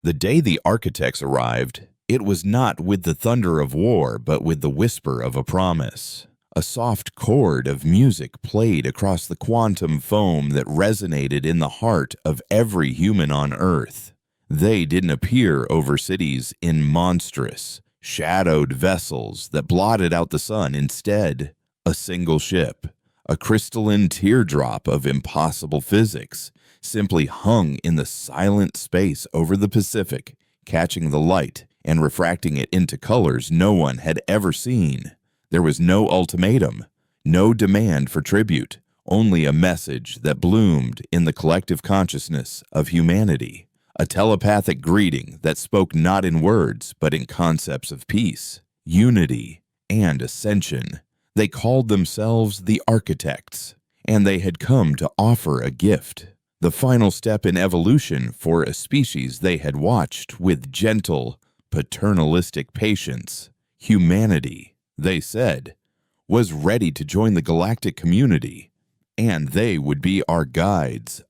The day the architects arrived, it was not with the thunder of war, but with the whisper of a promise. A soft chord of music played across the quantum foam that resonated in the heart of every human on Earth. They didn't appear over cities in monstrous, shadowed vessels that blotted out the sun. Instead, a single ship, a crystalline teardrop of impossible physics, simply hung in the silent space over the Pacific, catching the light and refracting it into colors no one had ever seen. There was no ultimatum, no demand for tribute, only a message that bloomed in the collective consciousness of humanity, a telepathic greeting that spoke not in words but in concepts of peace, unity, and ascension. They called themselves the Architects, and they had come to offer a gift, the final step in evolution for a species they had watched with gentle, paternalistic patience. Humanity, they said, was ready to join the galactic community, and they would be our guides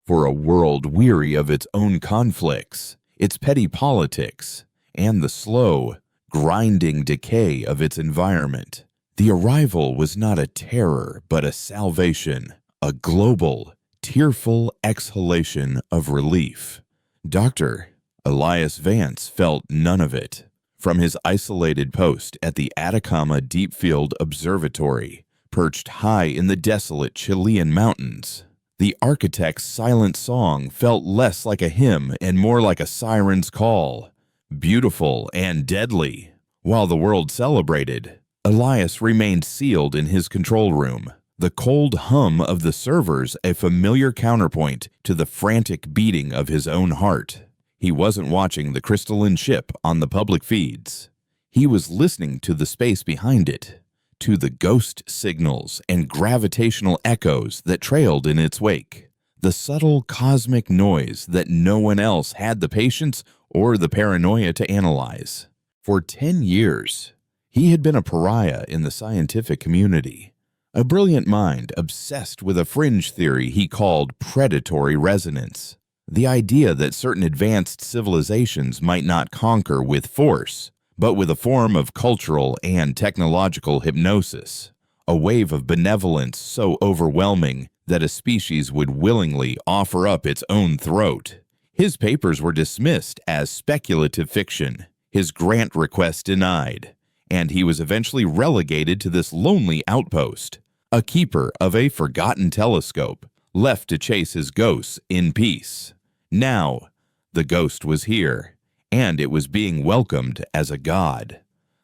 for a world weary of its own conflicts, its petty politics, and the slow, grinding decay of its environment. The arrival was not a terror, but a salvation, a global, tearful exhalation of relief. Dr. Elias Vance felt none of it. From his isolated post at the Atacama Deep Field Observatory, perched high in the desolate Chilean mountains, the architect's silent song felt less like a hymn and more like a siren's call, beautiful and deadly. While the world celebrated, Elias remained sealed in his control room, the cold hum of the servers a familiar counterpoint to the frantic beating of his own heart. He wasn't watching the crystalline ship on the public feeds. He was listening to the space behind it, to the ghost signals and gravitational echoes that trailed in its wake, the subtle cosmic noise that no one else had the patience or the paranoia to analyze. For 10 years, he had been a pariah in the scientific community, a brilliant mind obsessed with a fringe theory he called predatory resonance. The idea that certain advanced civilizations might not conquer with force, but with a form of cultural and technological hypnosis, a wave of benevolence so overwhelming that a species would willingly offer up its own throat. His papers were dismissed as speculative fiction, his grant request denied, and he was eventually relegated to this lonely outpost, a keeper of a forgotten telescope, left to chase his ghosts in peace. Now, the ghost was here, and it was being welcomed as a god.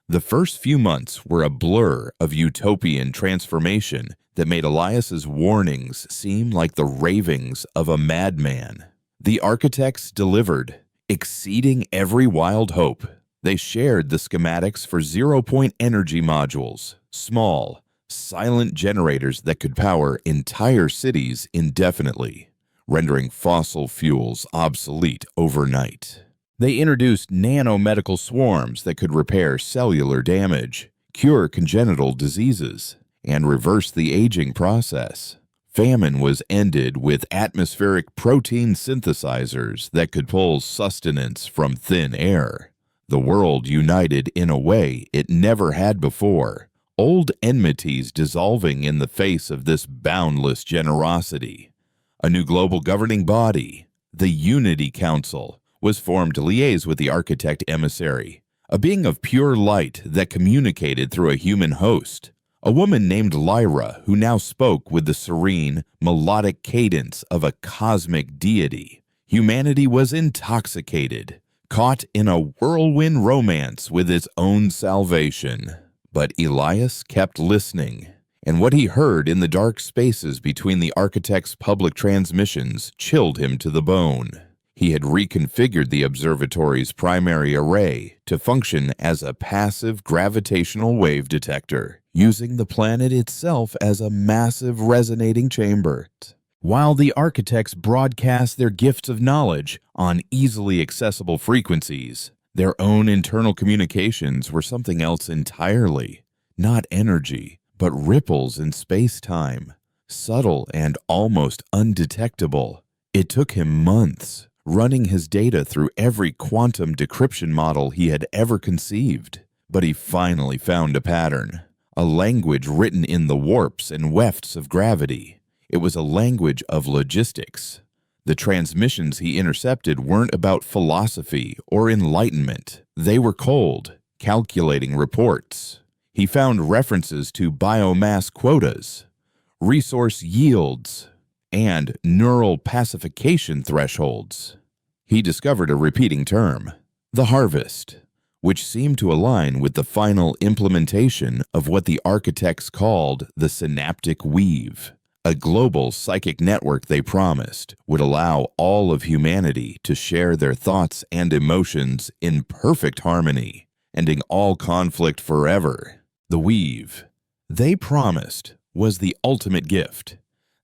The first few months were a blur of utopian transformation that made Elias's warnings seem like the ravings of a madman. The architects delivered, exceeding every wild hope. They shared the schematics for zero-point energy modules, small, silent generators that could power entire cities indefinitely, rendering fossil fuels obsolete overnight. They introduced nanomedical swarms that could repair cellular damage, cure congenital diseases, and reverse the aging process. Famine was ended with atmospheric protein synthesizers that could pull sustenance from thin air. The world united in a way it never had before, old enmities dissolving in the face of this boundless generosity. A new global governing body, the Unity Council, was formed to liaise with the architect emissary, a being of pure light that communicated through a human host, a woman named Lyra who now spoke with the serene, melodic cadence of a cosmic deity. Humanity was intoxicated, caught in a whirlwind romance with its own salvation. But Elias kept listening, and what he heard in the dark spaces between the architect's public transmissions chilled him to the bone. He had reconfigured the observatory's primary array to function as a passive gravitational wave detector, using the planet itself as a massive resonating chamber. While the architects broadcast their gifts of knowledge on easily accessible frequencies, their own internal communications were something else entirely, not energy, but ripples in space-time, subtle and almost undetectable. It took him months, running his data through every quantum decryption model he had ever conceived. But he finally found a pattern, a language written in the warps and wefts of gravity. It was a language of logistics. The transmissions he intercepted weren't about philosophy or enlightenment. They were cold, calculating reports. He found references to biomass quotas, resource yields, and neural pacification thresholds. He discovered a repeating term, the harvest, which seemed to align with the final implementation of what the architects called the synaptic weave, a global psychic network they promised would allow all of humanity to share their thoughts and emotions in perfect harmony, ending all conflict forever. The weave, they promised, was the ultimate gift,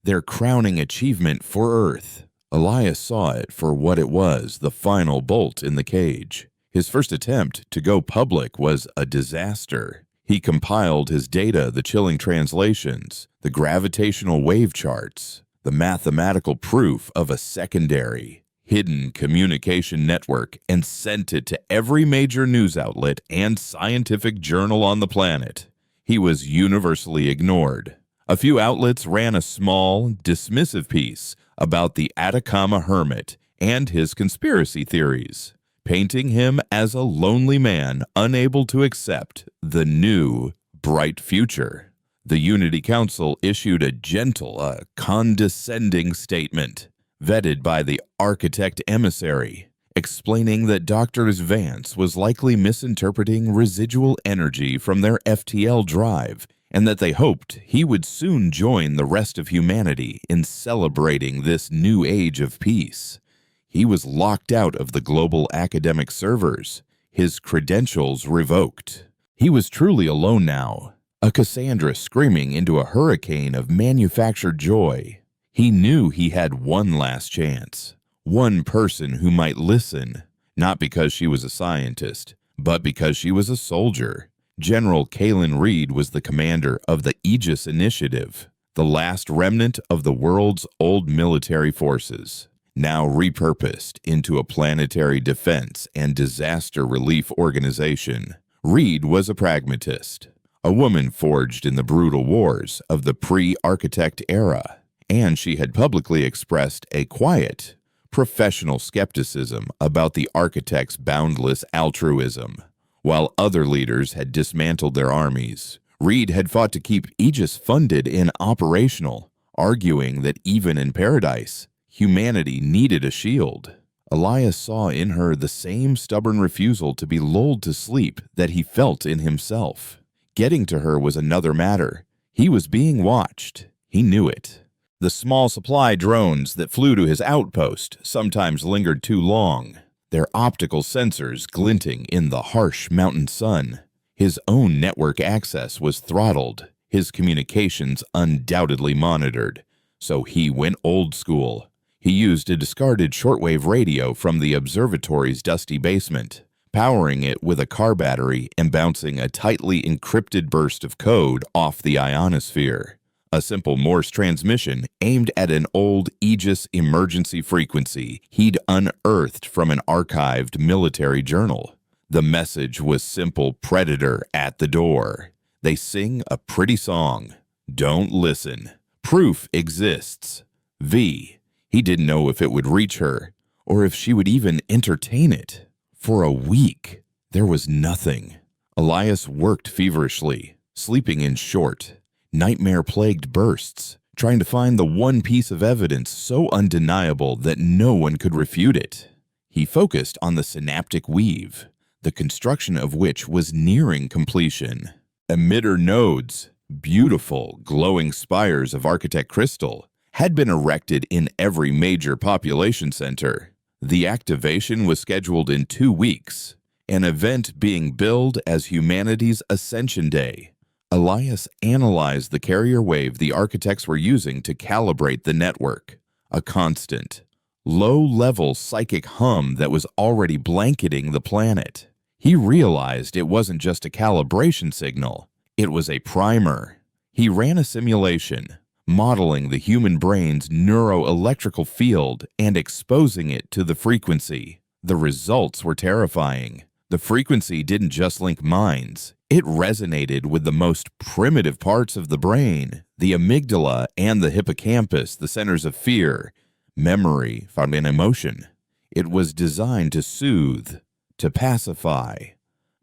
their crowning achievement for Earth. Elias saw it for what it was, the final bolt in the cage. His first attempt to go public was a disaster. He compiled his data, the chilling translations, the gravitational wave charts, the mathematical proof of a secondary, hidden communication network, and sent it to every major news outlet and scientific journal on the planet. He was universally ignored. A few outlets ran a small, dismissive piece about the Atacama Hermit and his conspiracy theories, painting him as a lonely man unable to accept the new, bright future. The Unity Council issued a gentle, condescending statement, vetted by the architect emissary, explaining that Dr. Vance was likely misinterpreting residual energy from their FTL drive, and that they hoped he would soon join the rest of humanity in celebrating this new age of peace. He was locked out of the global academic servers, his credentials revoked. He was truly alone now, a Cassandra screaming into a hurricane of manufactured joy. He knew he had one last chance, one person who might listen, not because she was a scientist, but because she was a soldier. General Kalen Reed was the commander of the Aegis Initiative, the last remnant of the world's old military forces, now repurposed into a planetary defense and disaster relief organization. Reed was a pragmatist, a woman forged in the brutal wars of the pre-architect era, and she had publicly expressed a quiet, professional skepticism about the architect's boundless altruism. While other leaders had dismantled their armies, Reed had fought to keep Aegis funded and operational, arguing that even in paradise, humanity needed a shield. Elias saw in her the same stubborn refusal to be lulled to sleep that he felt in himself. Getting to her was another matter. He was being watched. He knew it. The small supply drones that flew to his outpost sometimes lingered too long, their optical sensors glinting in the harsh mountain sun. His own network access was throttled, his communications undoubtedly monitored, so he went old school. He used a discarded shortwave radio from the observatory's dusty basement, powering it with a car battery and bouncing a tightly encrypted burst of code off the ionosphere. A simple Morse transmission aimed at an old Aegis emergency frequency he'd unearthed from an archived military journal. The message was simple: predator at the door. They sing a pretty song. Don't listen. Proof exists. V. He didn't know if it would reach her, or if she would even entertain it. For a week, there was nothing. Elias worked feverishly, sleeping in short, nightmare-plagued bursts, trying to find the one piece of evidence so undeniable that no one could refute it. He focused on the synaptic weave, the construction of which was nearing completion. Emitter nodes, beautiful, glowing spires of architect crystal, had been erected in every major population center. The activation was scheduled in 2 weeks, an event being billed as humanity's Ascension Day. Elias analyzed the carrier wave the architects were using to calibrate the network, a constant, low-level psychic hum that was already blanketing the planet. He realized it wasn't just a calibration signal, it was a primer. He ran a simulation, modeling the human brain's neuroelectrical field and exposing it to the frequency. The results were terrifying. The frequency didn't just link minds. It resonated with the most primitive parts of the brain, the amygdala and the hippocampus, the centers of fear, memory, and emotion. It was designed to soothe, to pacify,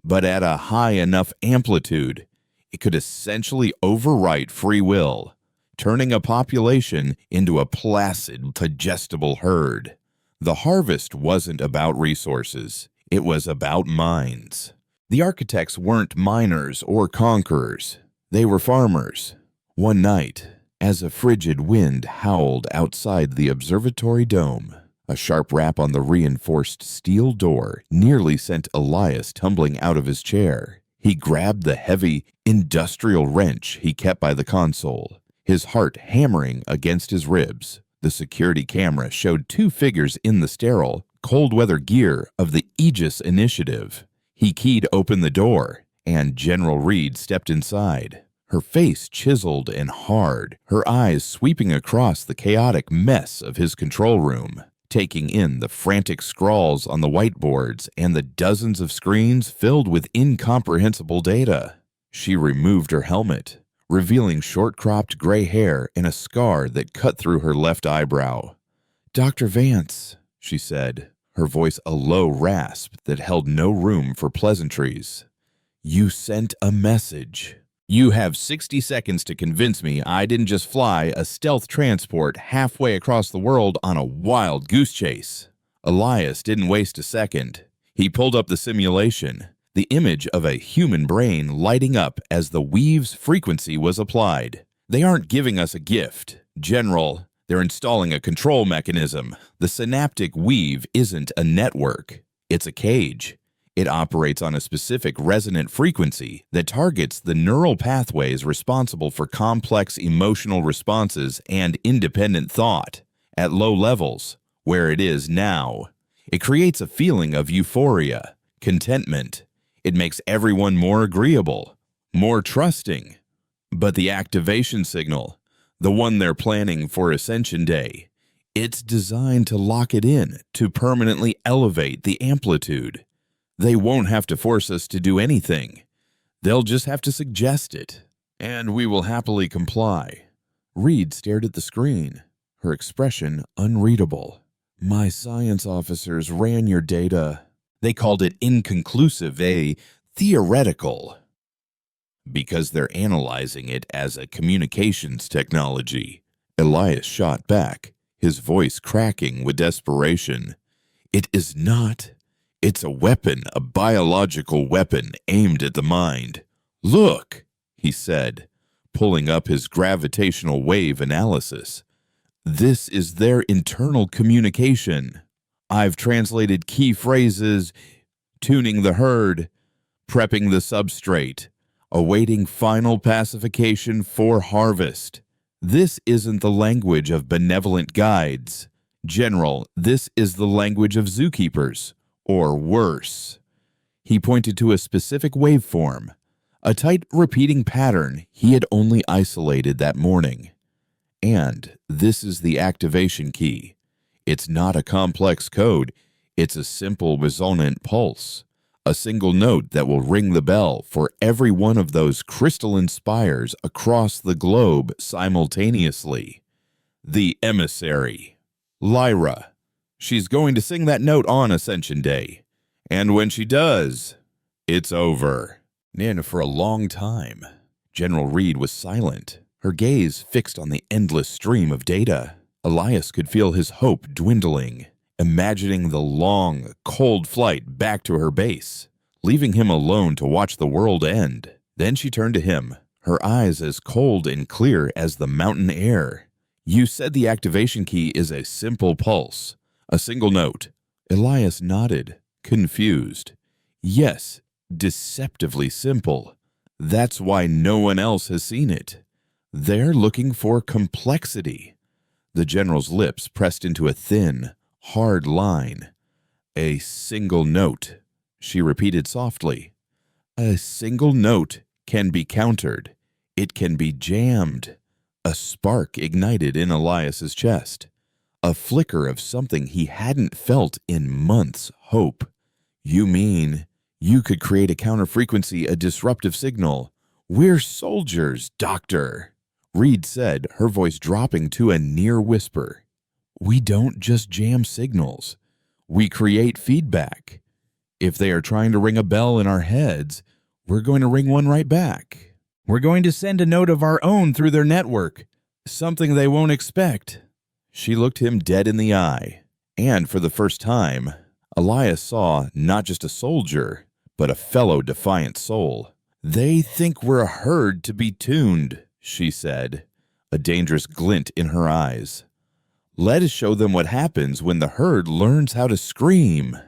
but at a high enough amplitude, it could essentially overwrite free will, turning a population into a placid, digestible herd. The harvest wasn't about resources. It was about minds. The architects weren't miners or conquerors. They were farmers. One night, as a frigid wind howled outside the observatory dome, a sharp rap on the reinforced steel door nearly sent Elias tumbling out of his chair. He grabbed the heavy, industrial wrench he kept by the console, his heart hammering against his ribs. The security camera showed two figures in the sterile, cold-weather gear of the Aegis Initiative. He keyed open the door, and General Reed stepped inside, her face chiseled and hard, her eyes sweeping across the chaotic mess of his control room, taking in the frantic scrawls on the whiteboards and the dozens of screens filled with incomprehensible data. She removed her helmet, revealing short-cropped gray hair and a scar that cut through her left eyebrow. "Dr. Vance," she said, her voice a low rasp that held no room for pleasantries. "You sent a message. You have 60 seconds to convince me I didn't just fly a stealth transport halfway across the world on a wild goose chase." Elias didn't waste a second. He pulled up the simulation, the image of a human brain lighting up as the weave's frequency was applied. "They aren't giving us a gift, General. They're installing a control mechanism. The synaptic weave isn't a network. It's a cage. It operates on a specific resonant frequency that targets the neural pathways responsible for complex emotional responses and independent thought. At low levels, where it is now, it creates a feeling of euphoria, contentment. It makes everyone more agreeable, more trusting. But the activation signal, the one they're planning for Ascension Day, it's designed to lock it in, to permanently elevate the amplitude. They won't have to force us to do anything. They'll just have to suggest it, and we will happily comply." Reed stared at the screen, her expression unreadable. "My science officers ran your data. They called it inconclusive, theoretical. Because they're analyzing it as a communications technology." Elias shot back, his voice cracking with desperation. "It is not. It's a weapon, a biological weapon aimed at the mind. Look," he said, pulling up his gravitational wave analysis. "This is their internal communication. I've translated key phrases, tuning the herd, prepping the substrate, awaiting final pacification for harvest. This isn't the language of benevolent guides. General, this is the language of zookeepers, or worse." He pointed to a specific waveform, a tight repeating pattern he had only isolated that morning. "And this is the activation key. It's not a complex code, it's a simple resonant pulse. A single note that will ring the bell for every one of those crystalline spires across the globe simultaneously. The emissary, Lyra. She's going to sing that note on Ascension Day. And when she does, it's over." And for a long time, General Reed was silent, her gaze fixed on the endless stream of data. Elias could feel his hope dwindling, imagining the long, cold flight back to her base, leaving him alone to watch the world end. Then she turned to him, her eyes as cold and clear as the mountain air. "You said the activation key is a simple pulse, a single note." Elias nodded, confused. "Yes, deceptively simple. That's why no one else has seen it. They're looking for complexity." The general's lips pressed into a thin, hard line. "A single note," she repeated softly. "A single note can be countered. It can be jammed. A spark ignited in Elias's chest. A flicker of something he hadn't felt in months. Hope. You mean you could create a counter-frequency, a disruptive signal? We're soldiers, Doctor, Reed said, her voice dropping to a near whisper. We don't just jam signals. We create feedback. If they are trying to ring a bell in our heads, we're going to ring one right back. We're going to send a note of our own through their network, something they won't expect. She looked him dead in the eye, and for the first time, Elias saw not just a soldier, but a fellow defiant soul. They think we're a herd to be tuned, she said, a dangerous glint in her eyes. Let us show them what happens when the herd learns how to scream.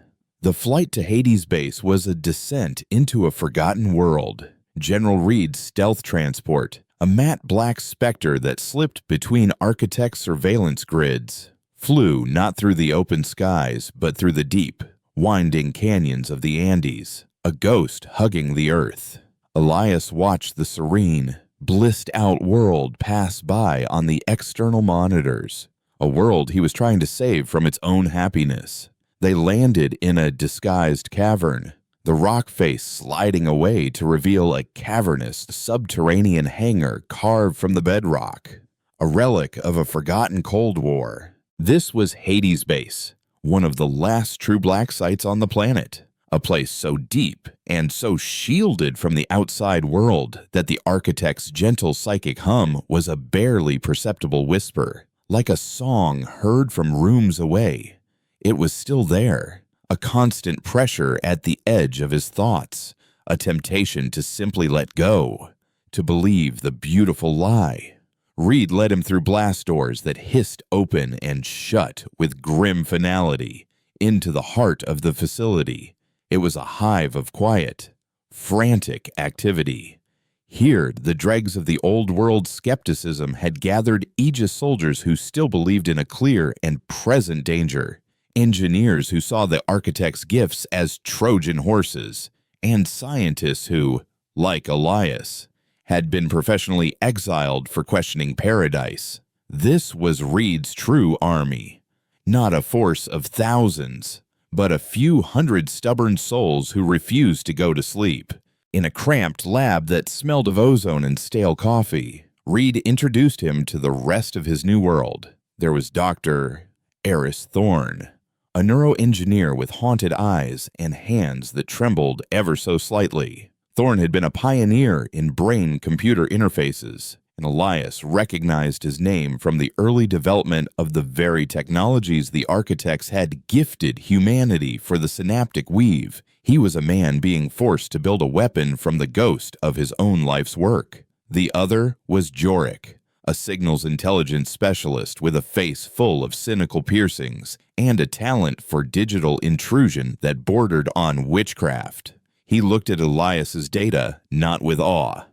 The flight to Hades base was a descent into a forgotten world. General Reed's stealth transport, a matte black specter that slipped between architect surveillance grids, flew not through the open skies, but through the deep, winding canyons of the Andes, a ghost hugging the earth. Elias watched the serene, blissed-out world pass by on the external monitors, a world he was trying to save from its own happiness. They landed in a disguised cavern, the rock face sliding away to reveal a cavernous, subterranean hangar carved from the bedrock, a relic of a forgotten Cold War. This was Hades Base, one of the last true black sites on the planet, a place so deep and so shielded from the outside world that the architect's gentle psychic hum was a barely perceptible whisper, like a song heard from rooms away. It was still there, a constant pressure at the edge of his thoughts, a temptation to simply let go, to believe the beautiful lie. Reed led him through blast doors that hissed open and shut with grim finality into the heart of the facility. It was a hive of quiet, frantic activity. Here, the dregs of the old world skepticism had gathered Aegis soldiers who still believed in a clear and present danger, engineers who saw the architect's gifts as Trojan horses, and scientists who, like Elias, had been professionally exiled for questioning paradise. This was Reed's true army, not a force of thousands, but a few hundred stubborn souls who refused to go to sleep. In a cramped lab that smelled of ozone and stale coffee, Reed introduced him to the rest of his new world. There was Dr. Eris Thorne, a neuroengineer with haunted eyes and hands that trembled ever so slightly. Thorne had been a pioneer in brain-computer interfaces, and Elias recognized his name from the early development of the very technologies the architects had gifted humanity for the synaptic weave. He was a man being forced to build a weapon from the ghost of his own life's work. The other was Jorik, a signals intelligence specialist with a face full of cynical piercings and a talent for digital intrusion that bordered on witchcraft. He looked at Elias's data not with awe,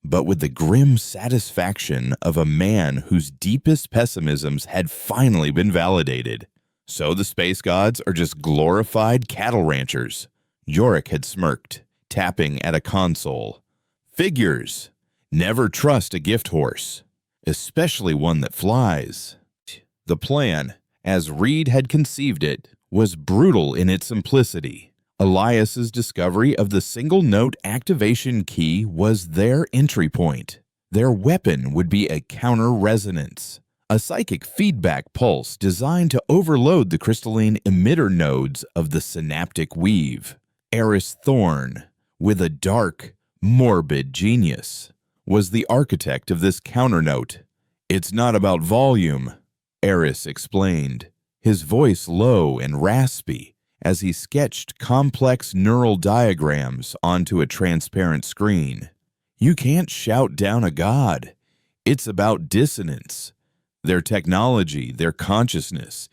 but with the grim satisfaction of a man whose deepest pessimisms had finally been validated. So the space gods are just glorified cattle ranchers. Jorik had smirked, tapping at a console. Figures. Never trust a gift horse, especially one that flies. The plan, as Reed had conceived it, was brutal in its simplicity. Elias's discovery of the single-note activation key was their entry point. Their weapon would be a counter-resonance, a psychic feedback pulse designed to overload the crystalline emitter nodes of the synaptic weave. Eris Thorne, with a dark, morbid genius, was the architect of this counternote. It's not about volume, Eris explained, his voice low and raspy, as he sketched complex neural diagrams onto a transparent screen. You can't shout down a god. It's about dissonance. Their technology, their consciousness,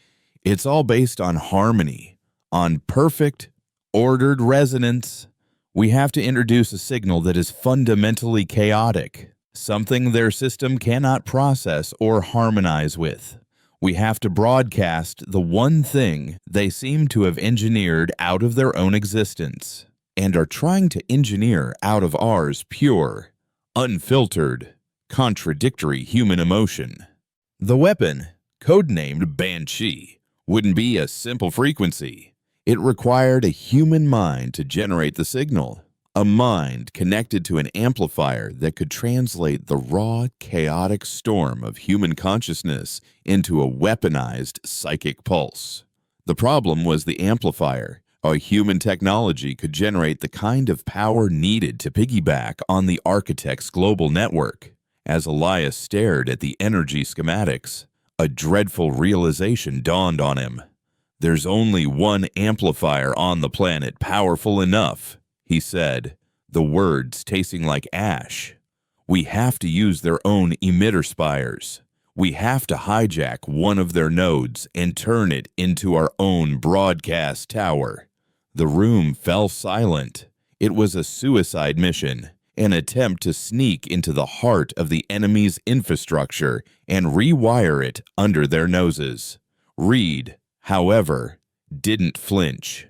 it's all based on harmony, on perfect, ordered resonance. We have to introduce a signal that is fundamentally chaotic, something their system cannot process or harmonize with. We have to broadcast the one thing they seem to have engineered out of their own existence, and are trying to engineer out of ours pure, unfiltered contradictory human emotion. The weapon, codenamed Banshee, wouldn't be a simple frequency. It required a human mind to generate the signal, a mind connected to an amplifier that could translate the raw, chaotic storm of human consciousness into a weaponized psychic pulse. The problem was the amplifier. A human technology could generate the kind of power needed to piggyback on the architect's global network. As Elias stared at the energy schematics, a dreadful realization dawned on him. "There's only one amplifier on the planet powerful enough," he said, the words tasting like ash. "We have to use their own emitter spires. We have to hijack one of their nodes and turn it into our own broadcast tower." The room fell silent. It was a suicide mission, an attempt to sneak into the heart of the enemy's infrastructure and rewire it under their noses. Reed, however, didn't flinch.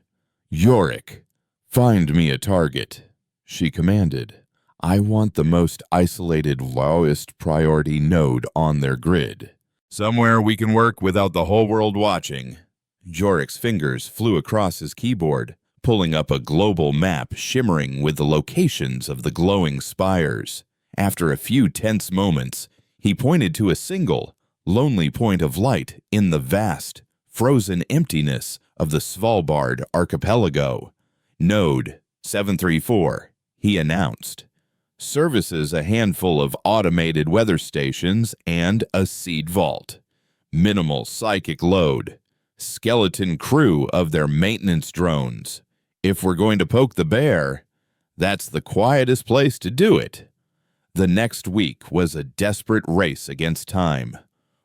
"Yorick, find me a target," she commanded. "I want the most isolated, lowest priority node on their grid. Somewhere we can work without the whole world watching." Yorick's fingers flew across his keyboard, pulling up a global map shimmering with the locations of the glowing spires. After a few tense moments, he pointed to a single, lonely point of light in the vast, frozen emptiness of the Svalbard archipelago. "Node 734, he announced. "Services a handful of automated weather stations and a seed vault. Minimal psychic load. Skeleton crew of their maintenance drones. If we're going to poke the bear, that's the quietest place to do it." The next week was a desperate race against time.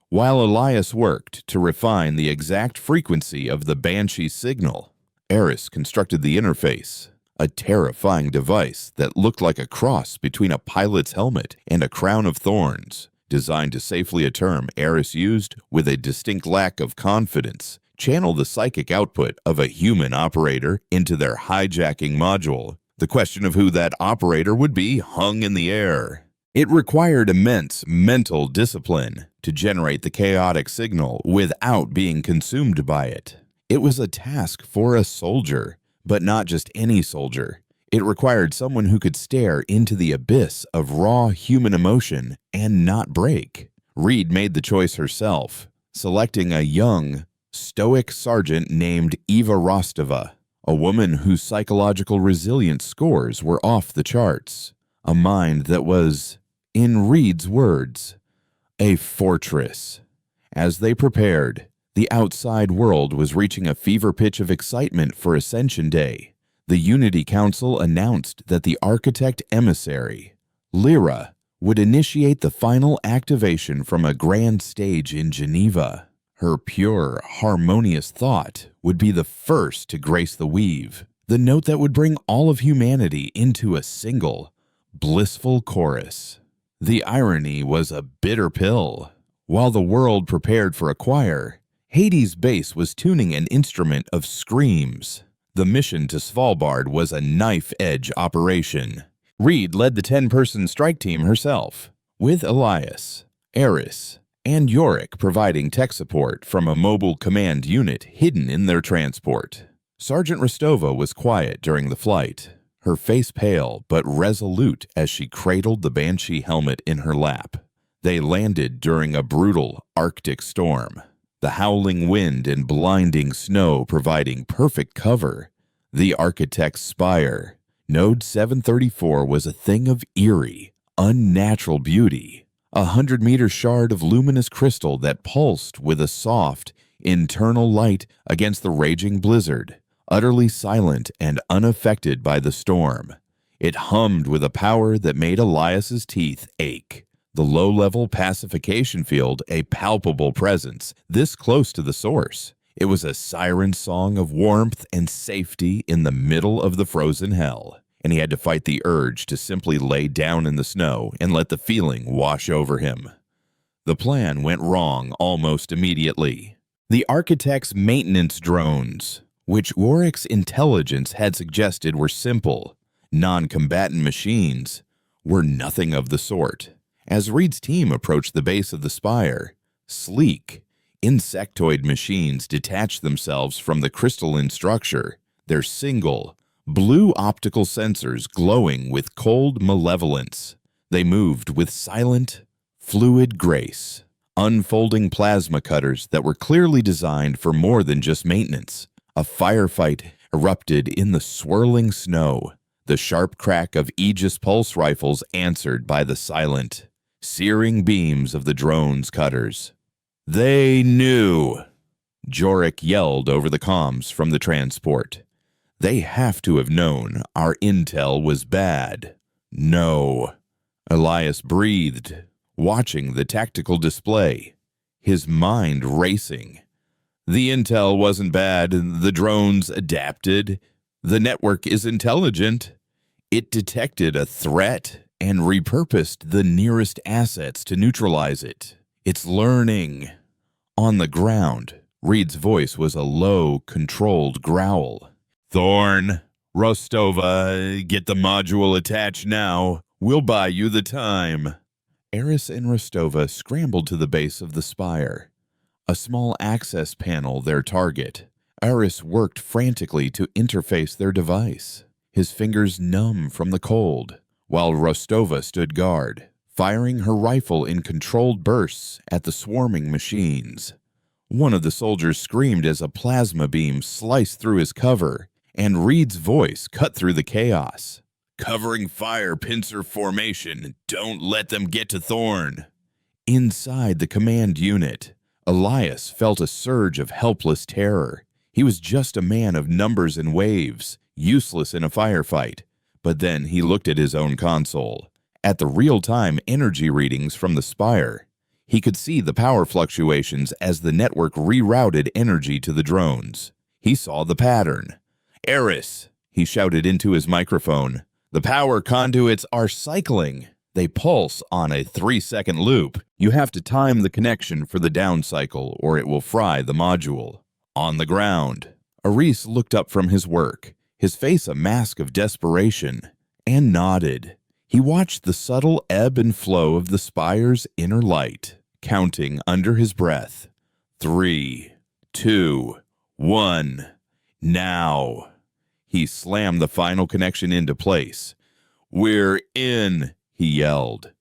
While Elias worked to refine the exact frequency of the Banshee signal, Eris constructed the interface, a terrifying device that looked like a cross between a pilot's helmet and a crown of thorns, designed to safely, a term Eris used with a distinct lack of confidence, channel the psychic output of a human operator into their hijacking module. The question of who that operator would be hung in the air. It required immense mental discipline to generate the chaotic signal without being consumed by it. It was a task for a soldier, but not just any soldier. It required someone who could stare into the abyss of raw human emotion and not break. Reed made the choice herself, selecting a young, stoic sergeant named Eva Rostova, a woman whose psychological resilience scores were off the charts, a mind that was, in Reed's words, a fortress. As they prepared, the outside world was reaching a fever pitch of excitement for Ascension Day. The Unity Council announced that the architect emissary, Lyra, would initiate the final activation from a grand stage in Geneva. Her pure, harmonious thought would be the first to grace the weave, the note that would bring all of humanity into a single, blissful chorus. The irony was a bitter pill. While the world prepared for a choir, Hades' bass was tuning an instrument of screams. The mission to Svalbard was a knife-edge operation. Reed led the 10-person strike team herself, with Elias, Eris, and Yorick providing tech support from a mobile command unit hidden in their transport. Sergeant Rostova was quiet during the flight, her face pale but resolute as she cradled the Banshee helmet in her lap. They landed during a brutal Arctic storm, the howling wind and blinding snow providing perfect cover. The architect's spire, Node 734, was a thing of eerie, unnatural beauty. 100-meter shard of luminous crystal that pulsed with a soft, internal light against the raging blizzard, utterly silent and unaffected by the storm. It hummed with a power that made Elias's teeth ache. The low-level pacification field a palpable presence, this close to the source. It was a siren song of warmth and safety in the middle of the frozen hell, and he had to fight the urge to simply lay down in the snow and let the feeling wash over him. The plan went wrong almost immediately. The architect's maintenance drones, which Orcs intelligence had suggested were simple, non-combatant machines, were nothing of the sort. As Reed's team approached the base of the spire, sleek, insectoid machines detached themselves from the crystalline structure, their single, blue optical sensors glowing with cold malevolence. They moved with silent, fluid grace, unfolding plasma cutters that were clearly designed for more than just maintenance. A firefight erupted in the swirling snow, the sharp crack of Aegis pulse rifles answered by the silent, searing beams of the drone's cutters. "They knew!" Jorik yelled over the comms from the transport. "They have to have known our intel was bad." "No." Elias breathed, watching the tactical display, his mind racing. "The intel wasn't bad. The drones adapted. The network is intelligent. It detected a threat and repurposed the nearest assets to neutralize it. It's learning." On the ground, Reed's voice was a low, controlled growl. "Thorn, Rostova, get the module attached now. We'll buy you the time." Eris and Rostova scrambled to the base of the spire, a small access panel their target. Eris worked frantically to interface their device, his fingers numb from the cold, while Rostova stood guard, firing her rifle in controlled bursts at the swarming machines. One of the soldiers screamed as a plasma beam sliced through his cover, and Reed's voice cut through the chaos. "Covering fire, pincer formation. Don't let them get to Thorn." Inside the command unit, Elias felt a surge of helpless terror. He was just a man of numbers and waves, useless in a firefight. But then he looked at his own console, at the real-time energy readings from the spire. He could see the power fluctuations as the network rerouted energy to the drones. He saw the pattern. "Eris," he shouted into his microphone, "the power conduits are cycling. They pulse on a 3-second loop. You have to time the connection for the down cycle or it will fry the module." On the ground, Eris looked up from his work, his face a mask of desperation, and nodded. He watched the subtle ebb and flow of the spire's inner light, counting under his breath. 3, 2, 1, now. He slammed the final connection into place. "We're in," he yelled.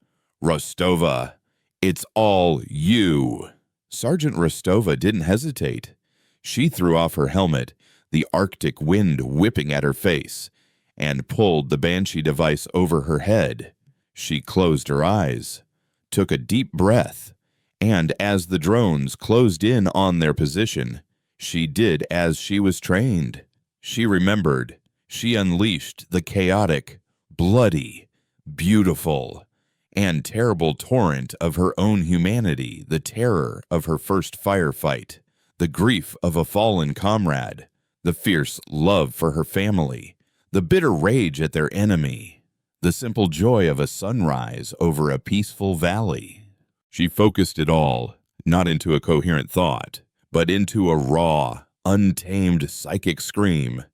"Rostova, it's all you." Sergeant Rostova didn't hesitate. She threw off her helmet, the Arctic wind whipping at her face, and pulled the Banshee device over her head. She closed her eyes, took a deep breath, and as the drones closed in on their position, she did as she was trained. She remembered. She unleashed the chaotic, bloody, beautiful, and terrible torrent of her own humanity, the terror of her first firefight, the grief of a fallen comrade, the fierce love for her family, the bitter rage at their enemy, the simple joy of a sunrise over a peaceful valley. She focused it all, not into a coherent thought, but into a raw, untamed psychic scream.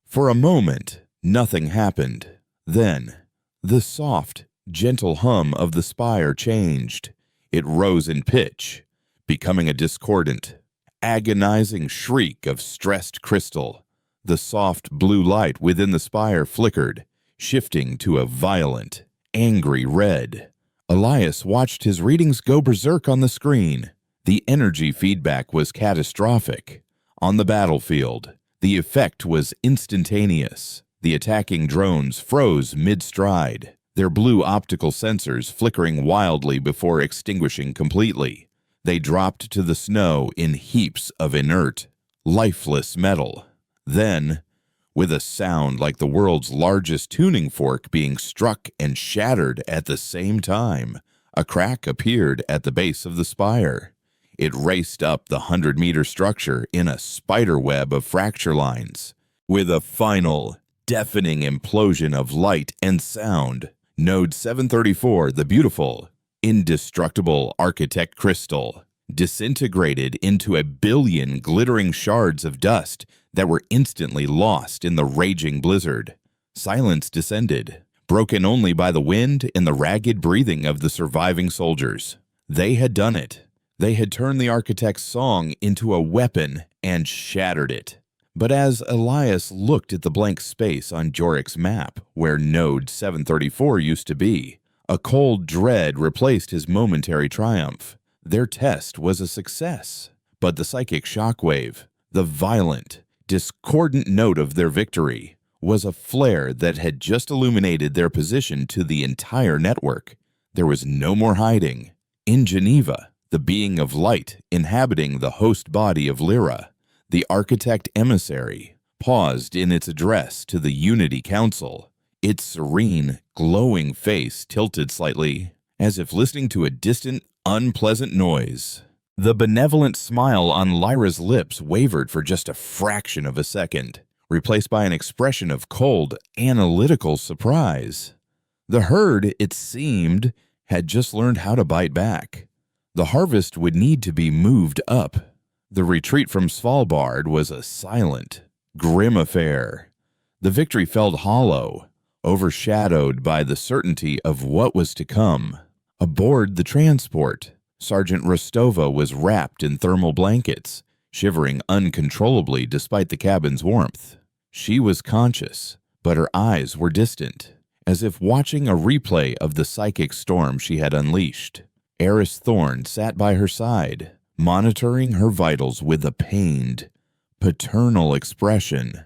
For a moment, nothing happened. Then, the soft, gentle hum of the spire changed. It rose in pitch, becoming a discordant, agonizing shriek of stressed crystal. The soft blue light within the spire flickered, shifting to a violent, angry red. Elias watched his readings go berserk on the screen. The energy feedback was catastrophic. On the battlefield, the effect was instantaneous. The attacking drones froze mid-stride, their blue optical sensors flickering wildly before extinguishing completely. They dropped to the snow in heaps of inert, lifeless metal. Then, with a sound like the world's largest tuning fork being struck and shattered at the same time, a crack appeared at the base of the spire. It raced up the 100-meter structure in a spider web of fracture lines. With a final, deafening implosion of light and sound, Node 734, the beautiful, indestructible architect crystal, disintegrated into a billion glittering shards of dust that were instantly lost in the raging blizzard. Silence descended. broken only by the wind and the ragged breathing of the surviving soldiers. They had done it. They had turned the architect's song into a weapon and shattered it. But as Elias looked at the blank space on Jorik's map, where Node 734 used to be, a cold dread replaced his momentary triumph. Their test was a success, but the psychic shockwave, the violent, discordant note of their victory, was a flare that had just illuminated their position to the entire network. There was no more hiding. In Geneva, the being of light inhabiting the host body of Lyra, the architect emissary, paused in its address to the Unity Council, its serene, glowing face tilted slightly, as if listening to a distant, unpleasant noise. The benevolent smile on Lyra's lips wavered for just a fraction of a second, replaced by an expression of cold, analytical surprise. The herd, it seemed, had just learned how to bite back. The harvest would need to be moved up. The retreat from Svalbard was a silent, grim affair. The victory felt hollow, overshadowed by the certainty of what was to come. Aboard the transport, Sergeant Rostova was wrapped in thermal blankets, shivering uncontrollably despite the cabin's warmth. She was conscious, but her eyes were distant, as if watching a replay of the psychic storm she had unleashed. Eris Thorne sat by her side, monitoring her vitals with a pained, paternal expression,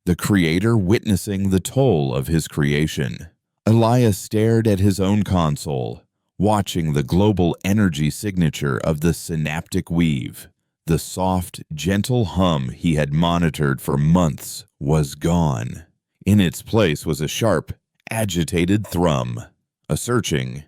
the creator witnessing the toll of his creation. Elias stared at his own console, watching the global energy signature of the synaptic weave. The soft, gentle hum he had monitored for months was gone. In its place was a sharp, agitated thrum, a searching,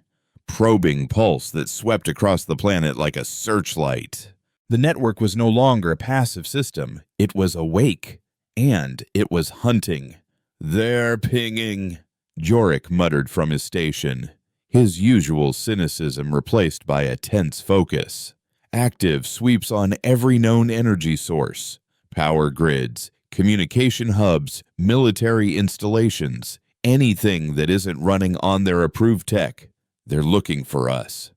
probing pulse that swept across the planet like a searchlight. The network was no longer a passive system. It was awake, and it was hunting. "They're pinging," Jorik muttered from his station, his usual cynicism replaced by a tense focus. Active sweeps on every known energy source, power grids, communication hubs, military installations, anything that isn't running on their approved tech. They're looking for us.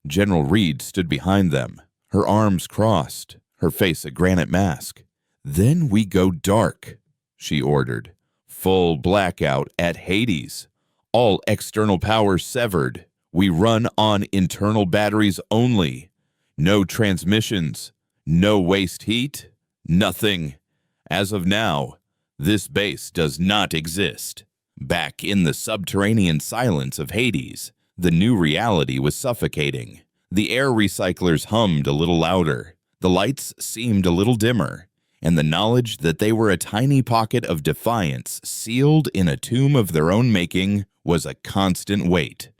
General Reed stood behind them, her arms crossed, her face a granite mask. "Then we go dark," she ordered. "Full blackout at Hades. All external power severed. We run on internal batteries only. No transmissions, no waste heat, nothing. As of now, this base does not exist." Back in the subterranean silence of Hades, the new reality was suffocating. The air recyclers hummed a little louder, the lights seemed a little dimmer, and the knowledge that they were a tiny pocket of defiance sealed in a tomb of their own making was a constant weight.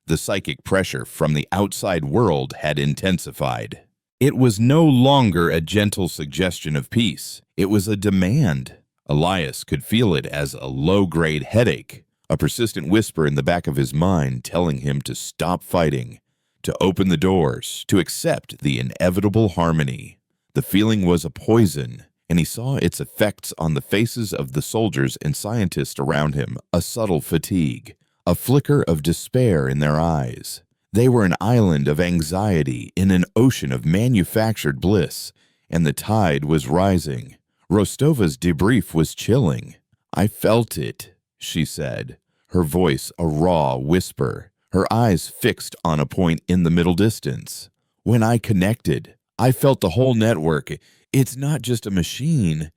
The psychic pressure from the outside world had intensified. It was no longer a gentle suggestion of peace. It was a demand. Elias could feel it as a low-grade headache, a persistent whisper in the back of his mind telling him to stop fighting, to open the doors, to accept the inevitable harmony. The feeling was a poison, and he saw its effects on the faces of the soldiers and scientists around him, a subtle fatigue, a flicker of despair in their eyes. They were an island of anxiety in an ocean of manufactured bliss, and the tide was rising. Rostova's debrief was chilling. "I felt it," she said, her voice a raw whisper, her eyes fixed on a point in the middle distance. "When I connected, I felt the whole network. It's not just a machine,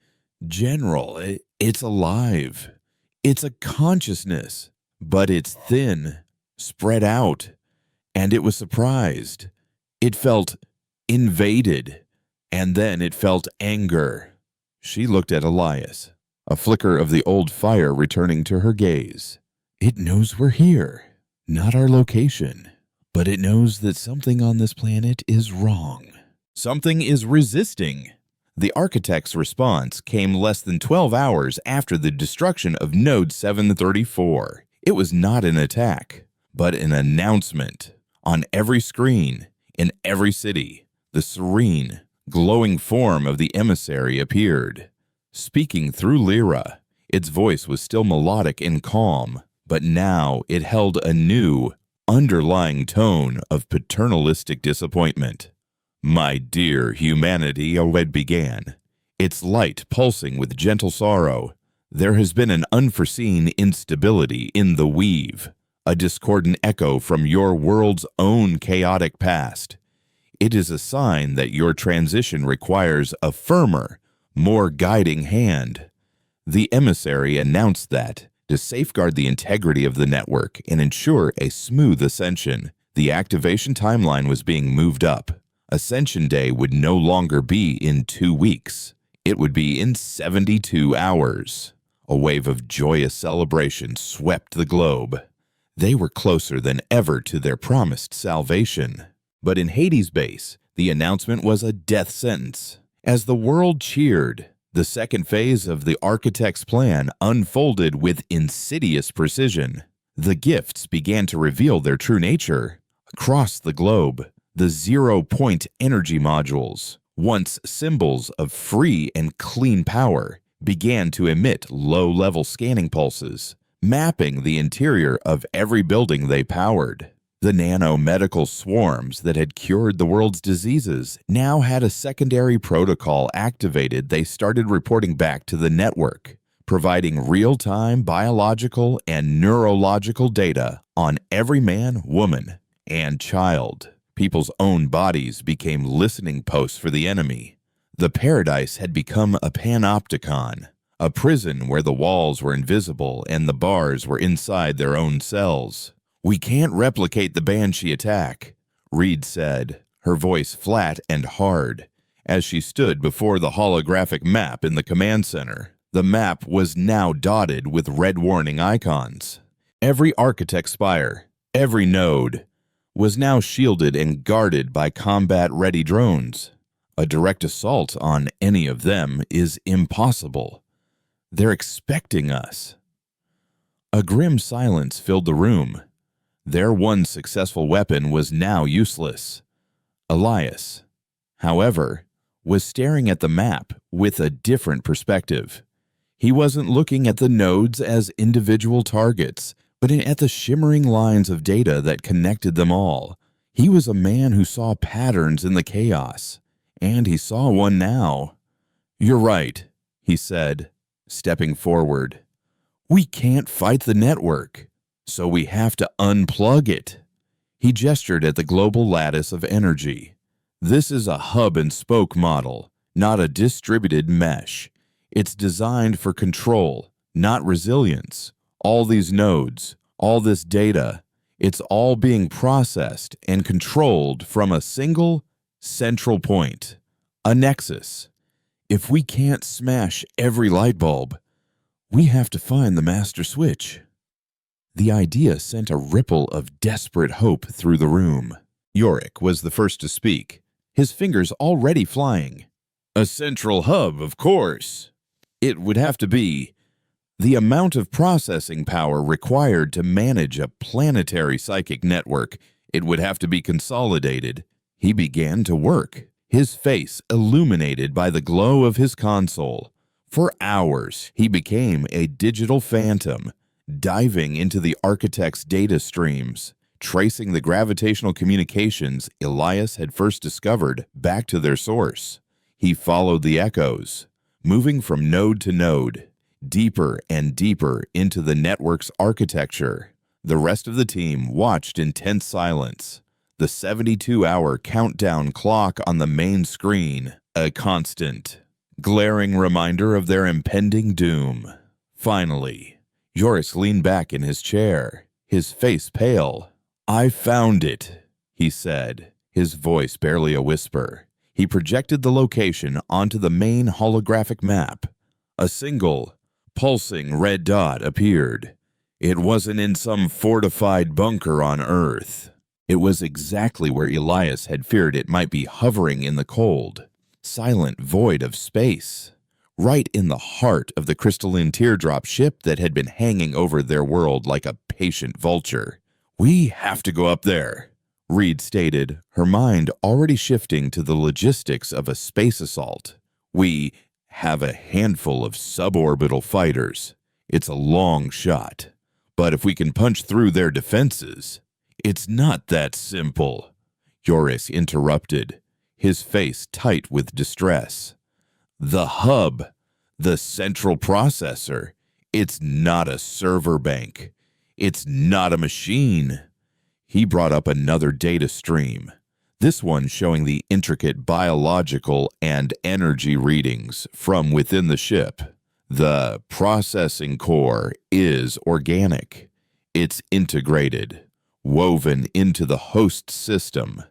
General. It's alive. It's a consciousness. But it's thin, spread out, and it was surprised. It felt invaded, and then it felt anger." She looked at Elias, a flicker of the old fire returning to her gaze. "It knows we're here, not our location, but it knows that something on this planet is wrong. Something is resisting." The architect's response came less than 12 hours after the destruction of Node 734. It was not an attack, but an announcement. On every screen, in every city, the serene, glowing form of the emissary appeared. Speaking through Lyra, its voice was still melodic and calm, But now it held a new, underlying tone of paternalistic disappointment. "My dear humanity," Oed began, its light pulsing with gentle sorrow, "there has been an unforeseen instability in the weave, a discordant echo from your world's own chaotic past. It is a sign that your transition requires a firmer, more guiding hand." The emissary announced that, to safeguard the integrity of the network and ensure a smooth ascension, the activation timeline was being moved up. Ascension Day would no longer be in 2 weeks. It would be in 72 hours. A wave of joyous celebration swept the globe. They were closer than ever to their promised salvation. But in Hades Base, the announcement was a death sentence. As the world cheered, the second phase of the Architect's plan unfolded with insidious precision. The gifts began to reveal their true nature. Across the globe, the zero-point energy modules, once symbols of free and clean power, began to emit low-level scanning pulses, mapping the interior of every building they powered. The nano-medical swarms that had cured the world's diseases now had a secondary protocol activated. They started reporting back to the network, providing real-time biological and neurological data on every man, woman, and child. People's own bodies became listening posts for the enemy. The paradise had become a panopticon, a prison where the walls were invisible and the bars were inside their own cells. "We can't replicate the Banshee attack," Reed said, her voice flat and hard, as she stood before the holographic map in the command center. The map was now dotted with red warning icons. Every architect spire, every node, was now shielded and guarded by combat-ready drones. A direct assault on any of them is impossible. They're expecting us. A grim silence filled the room. Their one successful weapon was now useless. Elias, however, was staring at the map with a different perspective. He wasn't looking at the nodes as individual targets, but at the shimmering lines of data that connected them all. He was a man who saw patterns in the chaos, and he saw one now. "You're right," he said, stepping forward. "We can't fight the network, so we have to unplug it." He gestured at the global lattice of energy. "This is a hub-and-spoke model, not a distributed mesh. It's designed for control, not resilience. All these nodes, all this data, it's all being processed and controlled from a single, central point, a nexus. If we can't smash every light bulb, we have to find the master switch." The idea sent a ripple of desperate hope through the room. Yorick was the first to speak, his fingers already flying. "A central hub, of course. It would have to be. The amount of processing power required to manage a planetary psychic network, it would have to be consolidated." He began to work, his face illuminated by the glow of his console. For hours, he became a digital phantom, diving into the architect's data streams, tracing the gravitational communications Elias had first discovered back to their source. He followed the echoes, moving from node to node, deeper and deeper into the network's architecture. The rest of the team watched in tense silence, the 72-hour countdown clock on the main screen, a constant, glaring reminder of their impending doom. Finally, Joris leaned back in his chair, his face pale. "I found it," he said, his voice barely a whisper. He projected the location onto the main holographic map. A single, pulsing red dot appeared. It wasn't in some fortified bunker on Earth. It was exactly where Elias had feared it might be, hovering in the cold, silent void of space, right in the heart of the crystalline teardrop ship that had been hanging over their world like a patient vulture. "We have to go up there," Reed stated, her mind already shifting to the logistics of a space assault. "We have a handful of suborbital fighters. It's a long shot, But if we can punch through their defenses, it's not that simple. Joris interrupted, his face tight with distress. The hub, the central processor, it's not a server bank. It's not a machine. He brought up another data stream, this one showing the intricate biological and energy readings from within the ship. The processing core is organic. It's integrated, woven into the host system.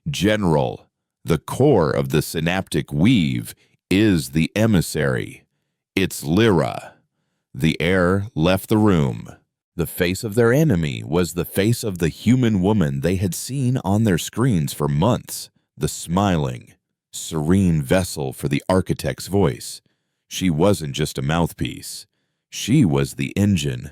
General, the core of the synaptic weave, is the emissary. It's Lyra. The air left the room. The face of their enemy was the face of the human woman they had seen on their screens for months, the smiling, serene vessel for the architect's voice. She wasn't just a mouthpiece. She was the engine.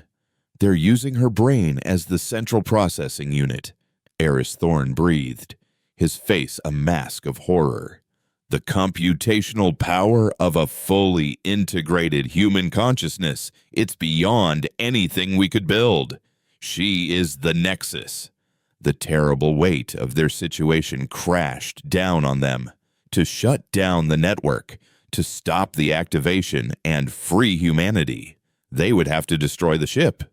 They're using her brain as the central processing unit. Eris Thorne breathed, his face a mask of horror. The computational power of a fully integrated human consciousness, it's beyond anything we could build. She is the nexus. The terrible weight of their situation crashed down on them. To shut down the network, to stop the activation and free humanity, they would have to destroy the ship.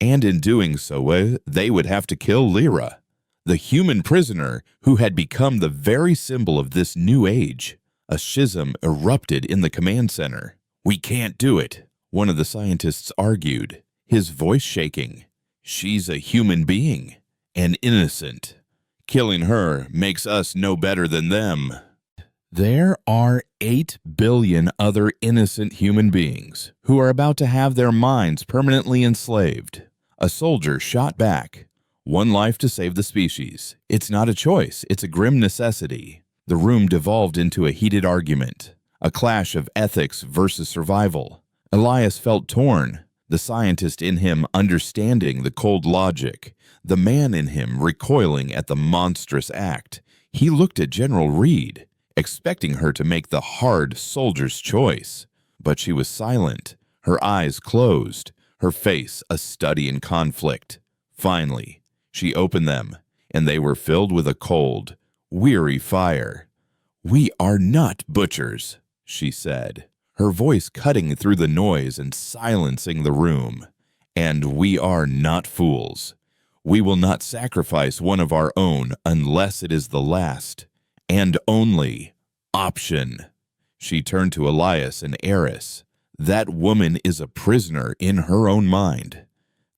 And in doing so, they would have to kill Lyra, the human prisoner who had become the very symbol of this new age. A schism erupted in the command center. "We can't do it," one of the scientists argued, his voice shaking. "She's a human being, an innocent. Killing her makes us no better than them." There are 8 billion other innocent human beings who are about to have their minds permanently enslaved. A soldier shot back. "One life to save the species. It's not a choice, it's a grim necessity." The room devolved into a heated argument, a clash of ethics versus survival. Elias felt torn, the scientist in him understanding the cold logic, the man in him recoiling at the monstrous act. He looked at General Reed, expecting her to make the hard soldier's choice. But she was silent, her eyes closed, her face a study in conflict. Finally, she opened them, and they were filled with a cold, weary fire. "We are not butchers," she said, her voice cutting through the noise and silencing the room. "And we are not fools. We will not sacrifice one of our own unless it is the last and only option." She turned to Elias and Eris. "That woman is a prisoner in her own mind.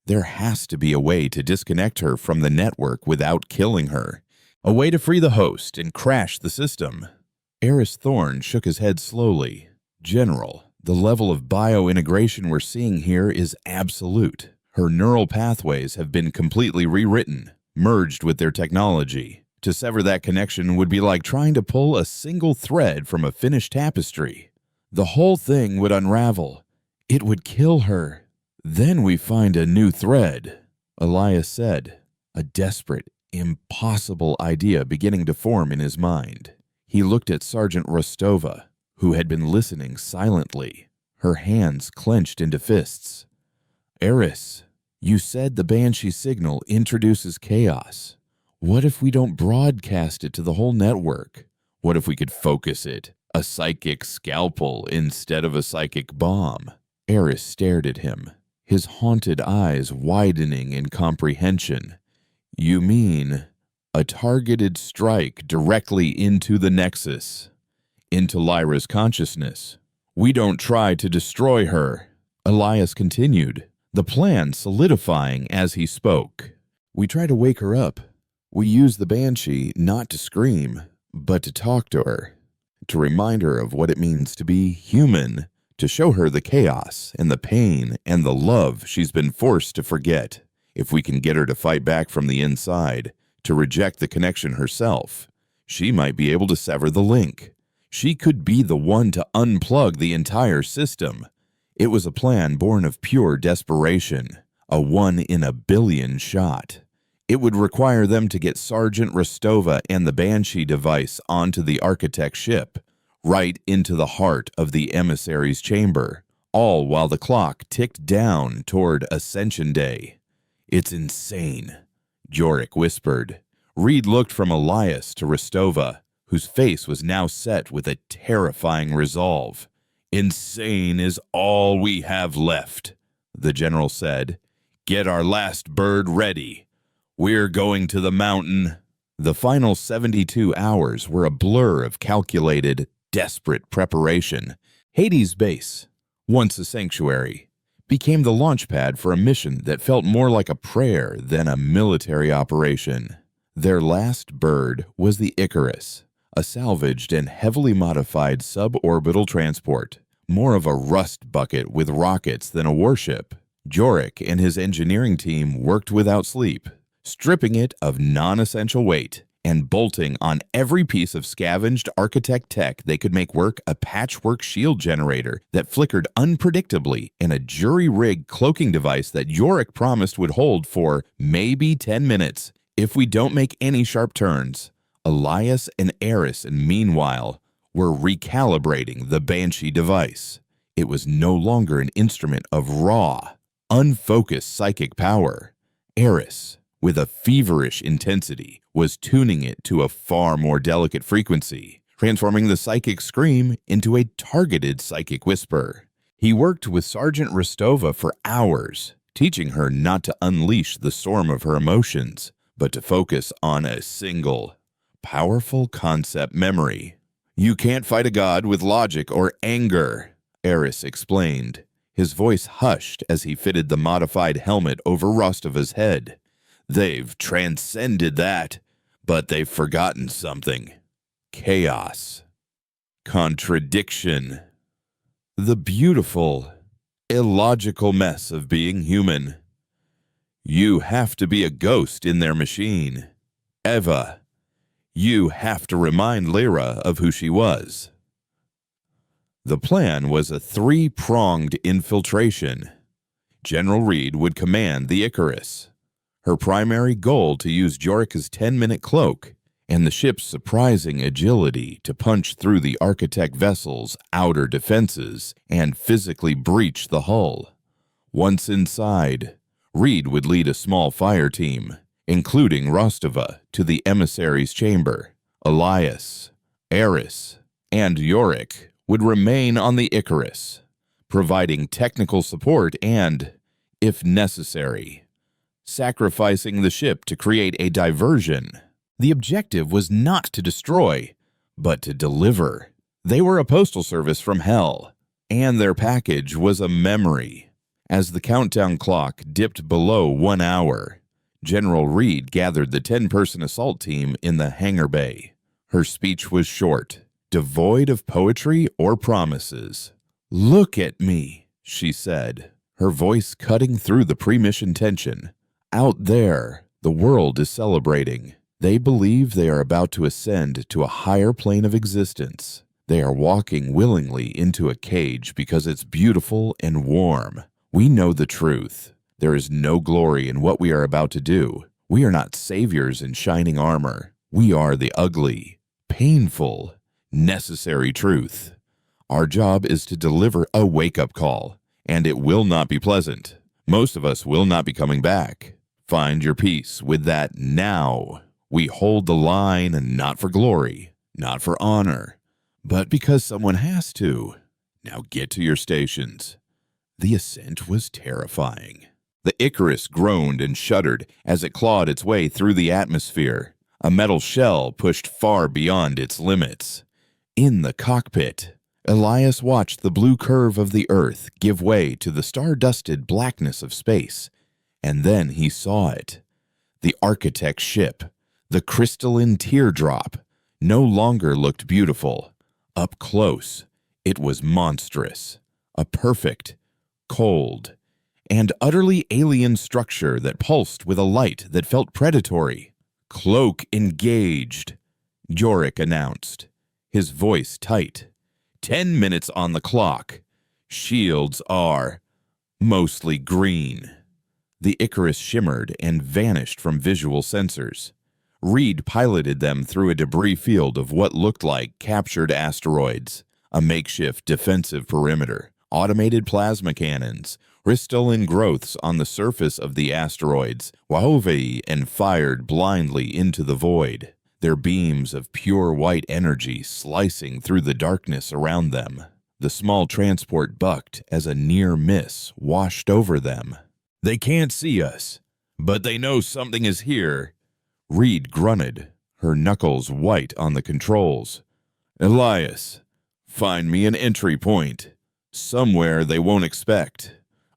There has to be a way to disconnect her from the network without killing her. A way to free the host and crash the system." Eris Thorne shook his head slowly. "General, the level of biointegration we're seeing here is absolute. Her neural pathways have been completely rewritten, merged with their technology. To sever that connection would be like trying to pull a single thread from a finished tapestry. The whole thing would unravel. It would kill her. Then we find a new thread," Elias said, a desperate, impossible idea beginning to form in his mind. He looked at Sergeant Rostova, who had been listening silently, her hands clenched into fists. "Eris, you said the Banshee signal introduces chaos. What if we don't broadcast it to the whole network? What if we could focus it, a psychic scalpel instead of a psychic bomb?" Eris stared at him, his haunted eyes widening in comprehension. "You mean a targeted strike directly into the Nexus, into Lyra's consciousness? We don't try to destroy her," Elias continued, the plan solidifying as he spoke. "We try to wake her up. We use the Banshee not to scream, but to talk to her, to remind her of what it means to be human, to show her the chaos and the pain and the love she's been forced to forget. If we can get her to fight back from the inside, to reject the connection herself, she might be able to sever the link. She could be the one to unplug the entire system." It was a plan born of pure desperation, a 1 in a billion shot. It would require them to get Sergeant Rostova and the Banshee device onto the architect ship, right into the heart of the emissary's chamber, all while the clock ticked down toward Ascension Day. "It's insane," Jorik whispered. Reed looked from Elias to Rostova, whose face was now set with a terrifying resolve. "Insane is all we have left," the general said. "Get our last bird ready. We're going to the mountain." The final 72 hours were a blur of calculated, desperate preparation. Hades Base, once a sanctuary, became the launchpad for a mission that felt more like a prayer than a military operation. Their last bird was the Icarus, a salvaged and heavily modified suborbital transport, more of a rust bucket with rockets than a warship. Jorik and his engineering team worked without sleep, stripping it of non-essential weight and bolting on every piece of scavenged architect tech they could make work a patchwork shield generator that flickered unpredictably and a jury-rigged cloaking device that Jorik promised would hold for maybe 10 minutes if we don't make any sharp turns. Elias and Eris, meanwhile, were recalibrating the Banshee device. It was no longer an instrument of raw, unfocused psychic power. Eris, with a feverish intensity, was tuning it to a far more delicate frequency, transforming the psychic scream into a targeted psychic whisper. He worked with Sergeant Rostova for hours, teaching her not to unleash the storm of her emotions, but to focus on a single, powerful concept memory. "You can't fight a god with logic or anger," Eris explained. His voice hushed as he fitted the modified helmet over Rostova's head. "They've transcended that, but they've forgotten something. Chaos. Contradiction. The beautiful, illogical mess of being human. You have to be a ghost in their machine. Eva, you have to remind Lyra of who she was." The plan was a three-pronged infiltration. General Reed would command the Icarus, her primary goal to use Jorik's 10-minute cloak and the ship's surprising agility to punch through the architect vessel's outer defenses and physically breach the hull. Once inside, Reed would lead a small fire team, including Rostova, to the emissary's chamber. Elias, Eris, and Jorik would remain on the Icarus, providing technical support and, if necessary, sacrificing the ship to create a diversion. The objective was not to destroy, but to deliver. They were a postal service from hell, and their package was a memory. As the countdown clock dipped below 1 hour, General Reed gathered the 10-person assault team in the hangar bay. Her speech was short, devoid of poetry or promises. "Look at me," she said, her voice cutting through the pre-mission tension. "Out there, the world is celebrating. They believe they are about to ascend to a higher plane of existence. They are walking willingly into a cage because it's beautiful and warm. We know the truth. There is no glory in what we are about to do. We are not saviors in shining armor. We are the ugly, painful, necessary truth. Our job is to deliver a wake-up call, and it will not be pleasant. Most of us will not be coming back. Find your peace with that now. We hold the line not for glory, not for honor, but because someone has to. Now get to your stations." The ascent was terrifying. The Icarus groaned and shuddered as it clawed its way through the atmosphere, a metal shell pushed far beyond its limits. In the cockpit, Elias watched the blue curve of the Earth give way to the star-dusted blackness of space, and then he saw it. The architect's ship, the crystalline teardrop, no longer looked beautiful. Up close, it was monstrous, a perfect, cold, and utterly alien structure that pulsed with a light that felt predatory. "Cloak engaged," Jorik announced, his voice tight. 10 minutes on the clock. Shields are mostly green." The Icarus shimmered and vanished from visual sensors. Reed piloted them through a debris field of what looked like captured asteroids, a makeshift defensive perimeter, automated plasma cannons, crystalline growths on the surface of the asteroids, wove and fired blindly into the void, their beams of pure white energy slicing through the darkness around them. The small transport bucked as a near miss washed over them. "They can't see us, but they know something is here," Reed grunted, her knuckles white on the controls. "Elias, find me an entry point, somewhere they won't expect."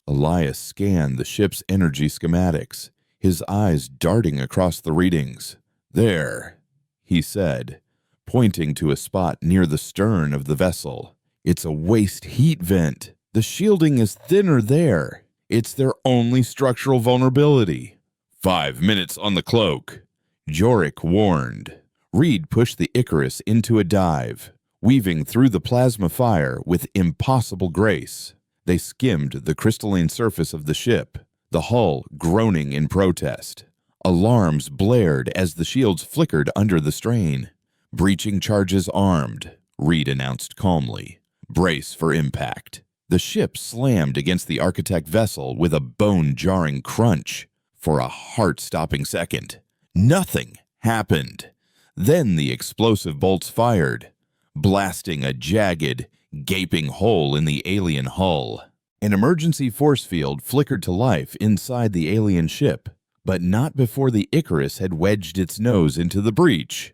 Elias scanned the ship's energy schematics, his eyes darting across the readings. "There," he said, pointing to a spot near the stern of the vessel. "It's a waste heat vent. The shielding is thinner there. It's their only structural vulnerability." 5 minutes on the cloak," Jorik warned. Reed pushed the Icarus into a dive, weaving through the plasma fire with impossible grace. They skimmed the crystalline surface of the ship, the hull groaning in protest. Alarms blared as the shields flickered under the strain. "Breaching charges armed," Reed announced calmly. "Brace for impact." The ship slammed against the Architect vessel with a bone-jarring crunch. For a heart-stopping second, nothing happened. Then the explosive bolts fired, blasting a jagged, gaping hole in the alien hull. An emergency force field flickered to life inside the alien ship, but not before the Icarus had wedged its nose into the breach.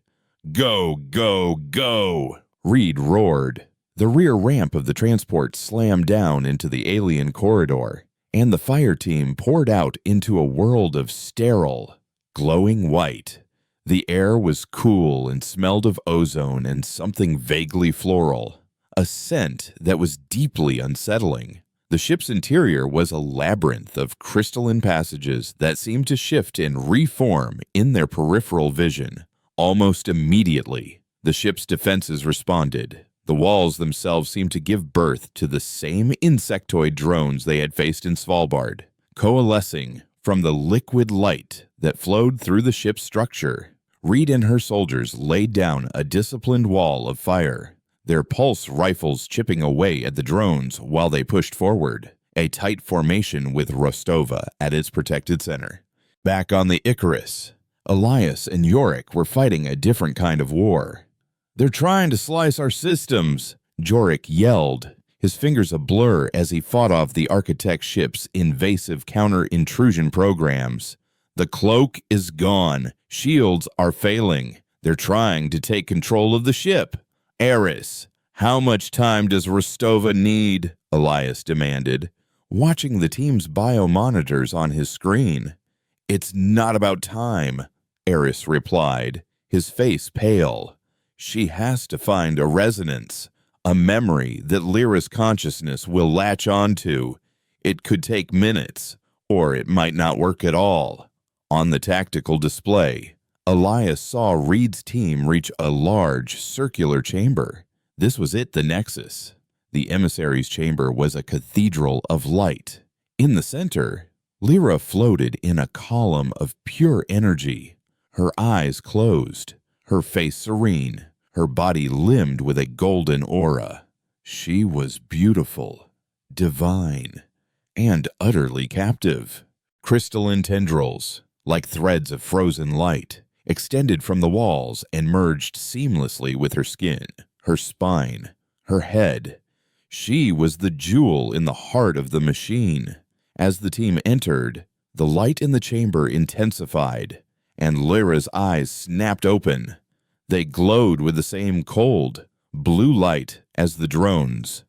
"Go, go, go!" Reed roared. The rear ramp of the transport slammed down into the alien corridor, and the fire team poured out into a world of sterile, glowing white. The air was cool and smelled of ozone and something vaguely floral, a scent that was deeply unsettling. The ship's interior was a labyrinth of crystalline passages that seemed to shift and reform in their peripheral vision. Almost immediately, the ship's defenses responded. The walls themselves seemed to give birth to the same insectoid drones they had faced in Svalbard, coalescing from the liquid light that flowed through the ship's structure. Reed and her soldiers laid down a disciplined wall of fire, their pulse rifles chipping away at the drones while they pushed forward, a tight formation with Rostova at its protected center. Back on the Icarus, Elias and Jorik were fighting a different kind of war. "They're trying to slice our systems," Jorik yelled, his fingers a blur as he fought off the Architect ship's invasive counter-intrusion programs. "The cloak is gone. Shields are failing. They're trying to take control of the ship." "Eris, how much time does Rostova need?" Elias demanded, watching the team's biomonitors on his screen. "It's not about time," Eris replied, his face pale. "She has to find a resonance, a memory that Lyra's consciousness will latch onto. It could take minutes, or it might not work at all." On the tactical display, Elias saw Reed's team reach a large, circular chamber. This was it, the Nexus. The emissary's chamber was a cathedral of light. In the center, Lyra floated in a column of pure energy, her eyes closed, her face serene, her body limned with a golden aura. She was beautiful, divine, and utterly captive. Crystalline tendrils, like threads of frozen light, extended from the walls and merged seamlessly with her skin, her spine, her head. She was the jewel in the heart of the machine. As the team entered, the light in the chamber intensified, and Lyra's eyes snapped open. They glowed with the same cold, blue light as the drones.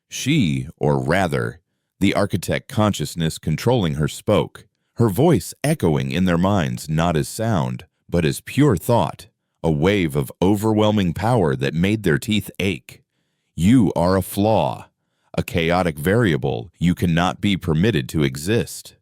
She, or rather, the Architect consciousness controlling her, spoke, her voice echoing in their minds not as sound, but as pure thought, a wave of overwhelming power that made their teeth ache. "You are a flaw, a chaotic variable you cannot be permitted to exist."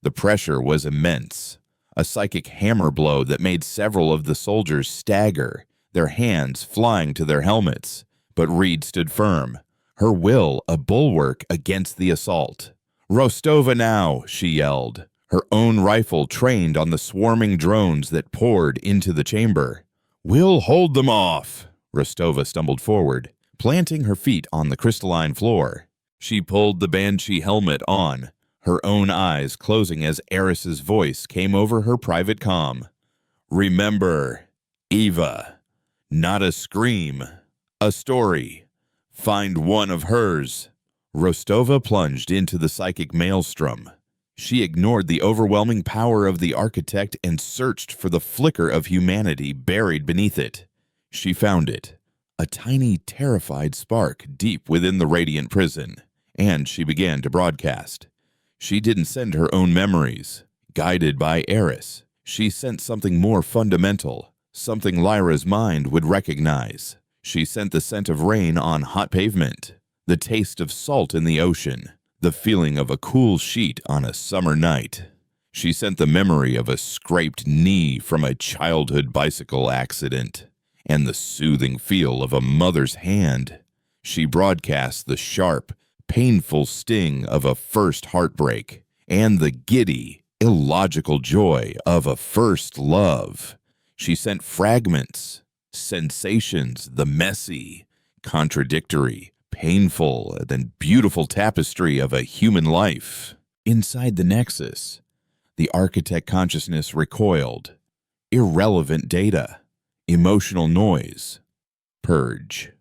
The pressure was immense, a psychic hammer blow that made several of the soldiers stagger, their hands flying to their helmets. But Reed stood firm, her will a bulwark against the assault. "Rostova now," she yelled, her own rifle trained on the swarming drones that poured into the chamber. "We'll hold them off." Rostova stumbled forward, planting her feet on the crystalline floor. She pulled the Banshee helmet on, her own eyes closing as Eris's voice came over her private comm. Remember, Eva. Not a scream. A story. Find one of hers. Rostova plunged into the psychic maelstrom. She ignored the overwhelming power of the architect and searched for the flicker of humanity buried beneath it. She found it, a tiny, terrified spark deep within the radiant prison, and she began to broadcast. She didn't send her own memories. Guided by Eris, she sent something more fundamental, something Lyra's mind would recognize. She sent the scent of rain on hot pavement, the taste of salt in the ocean, the feeling of a cool sheet on a summer night. She sent the memory of a scraped knee from a childhood bicycle accident, and the soothing feel of a mother's hand. She broadcast the sharp, painful sting of a first heartbreak, and the giddy, illogical joy of a first love. She sent fragments, sensations, the messy, contradictory, painful, then beautiful tapestry of a human life. Inside the Nexus, the architect consciousness recoiled. Irrelevant data, emotional noise, purge.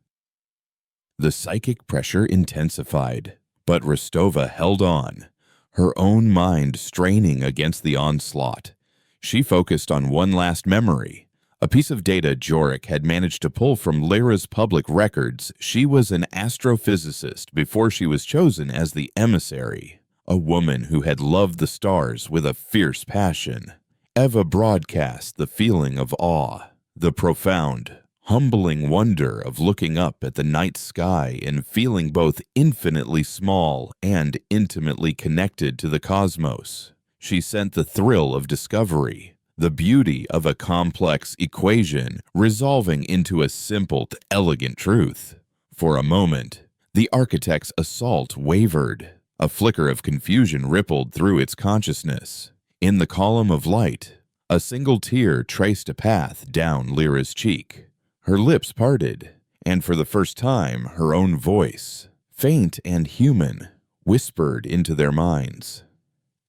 The psychic pressure intensified, but Rostova held on, her own mind straining against the onslaught. She focused on one last memory, a piece of data Jorik had managed to pull from Lyra's public records. She was an astrophysicist before she was chosen as the emissary, a woman who had loved the stars with a fierce passion. Eva broadcast the feeling of awe, the profound, humbling wonder of looking up at the night sky and feeling both infinitely small and intimately connected to the cosmos. She sent the thrill of discovery, the beauty of a complex equation resolving into a simple, elegant truth. For a moment, the architect's assault wavered. A flicker of confusion rippled through its consciousness. In the column of light, a single tear traced a path down Lyra's cheek. Her lips parted, and for the first time, her own voice, faint and human, whispered into their minds.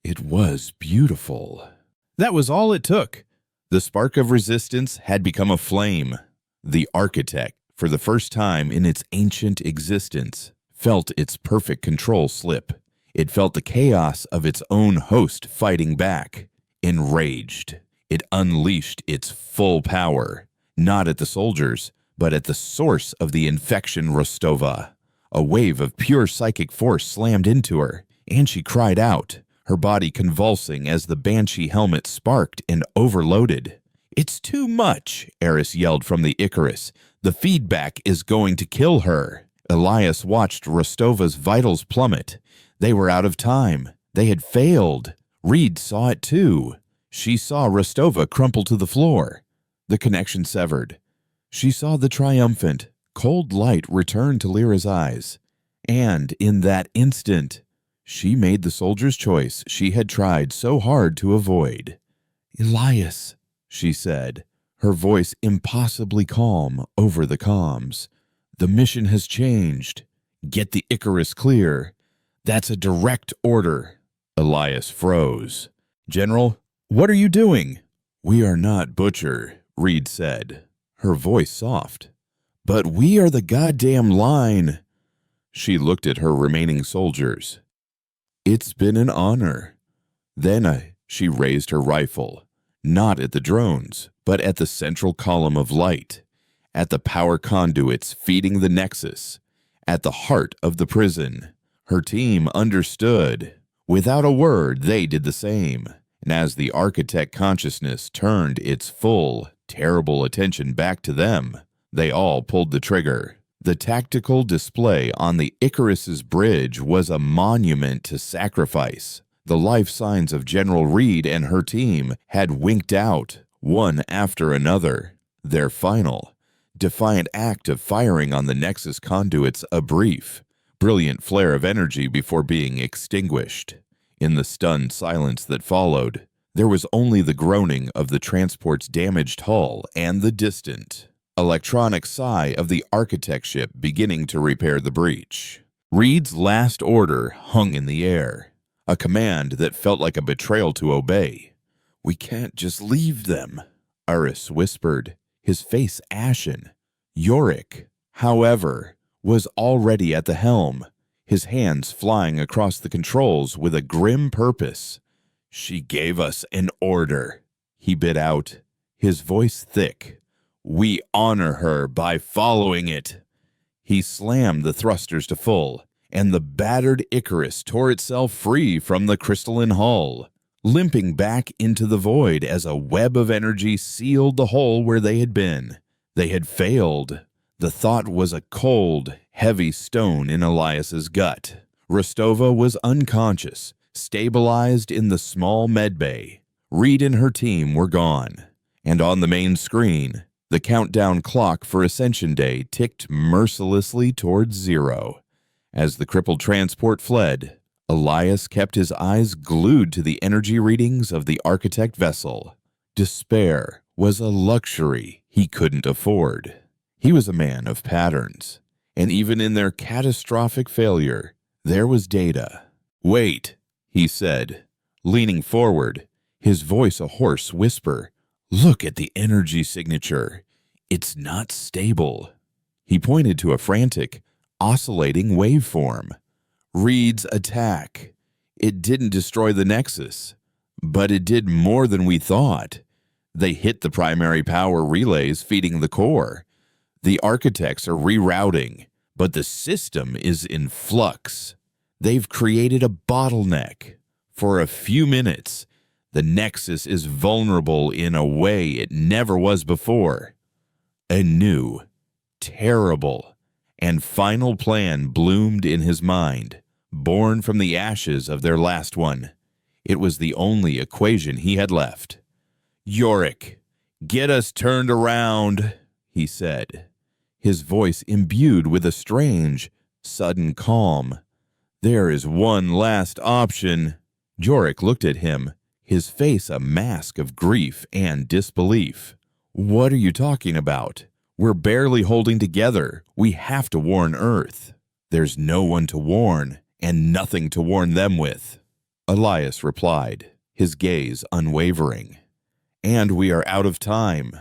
It was beautiful. That was all it took. The spark of resistance had become a flame. The architect, for the first time in its ancient existence, felt its perfect control slip. It felt the chaos of its own host fighting back. Enraged, it unleashed its full power, not at the soldiers, but at the source of the infection, Rostova. A wave of pure psychic force slammed into her, and she cried out, her body convulsing as the Banshee helmet sparked and overloaded. It's too much, Eris yelled from the Icarus. The feedback is going to kill her. Elias watched Rostova's vitals plummet. They were out of time. They had failed. Reed saw it too. She saw Rostova crumple to the floor. The connection severed. She saw the triumphant, cold light return to Lyra's eyes. And in that instant, she made the soldier's choice she had tried so hard to avoid. Elias, she said, her voice impossibly calm over the comms. The mission has changed. Get the Icarus clear. That's a direct order. Elias froze. General, what are you doing? We are not Butcher, Reed said, her voice soft. But we are the goddamn line. She looked at her remaining soldiers. It's been an honor. Then she raised her rifle, not at the drones, but at the central column of light, at the power conduits feeding the Nexus, at the heart of the prison. Her team understood. Without a word, they did the same. And as the architect consciousness turned its full, terrible attention back to them, they all pulled the trigger. The tactical display on the Icarus's bridge was a monument to sacrifice. The life signs of General Reed and her team had winked out, one after another. Their final, defiant act of firing on the Nexus conduits a brief, brilliant flare of energy before being extinguished. In the stunned silence that followed, there was only the groaning of the transport's damaged hull and the distant, electronic sigh of the architect ship beginning to repair the breach. Reed's last order hung in the air, a command that felt like a betrayal to obey. "We can't just leave them," Aris whispered, his face ashen. Yorick, however, was already at the helm, his hands flying across the controls with a grim purpose. "She gave us an order," he bit out, his voice thick. "We honor her by following it." He slammed the thrusters to full, and the battered Icarus tore itself free from the crystalline hull, limping back into the void as a web of energy sealed the hole where they had been. They had failed. The thought was a cold, heavy stone in Elias's gut. Rostova was unconscious, stabilized in the small medbay. Reed and her team were gone, and on the main screen, the countdown clock for Ascension Day ticked mercilessly towards 0. As the crippled transport fled, Elias kept his eyes glued to the energy readings of the Architect vessel. Despair was a luxury he couldn't afford. He was a man of patterns, and even in their catastrophic failure, there was data. "Wait," he said, leaning forward, his voice a hoarse whisper. "Look at the energy signature. It's not stable." He pointed to a frantic, oscillating waveform. "Reed's attack. It didn't destroy the Nexus, but it did more than we thought. They hit the primary power relays feeding the core. The architects are rerouting, but the system is in flux. They've created a bottleneck. For a few minutes, the Nexus is vulnerable in a way it never was before." A new, terrible, and final plan bloomed in his mind, born from the ashes of their last one. It was the only equation he had left. "Yorick, get us turned around," he said, his voice imbued with a strange, sudden calm. "There is one last option." Yorick looked at him, his face a mask of grief and disbelief. "What are you talking about? We're barely holding together. We have to warn Earth." "There's no one to warn, and nothing to warn them with," Elias replied, his gaze unwavering. "And we are out of time."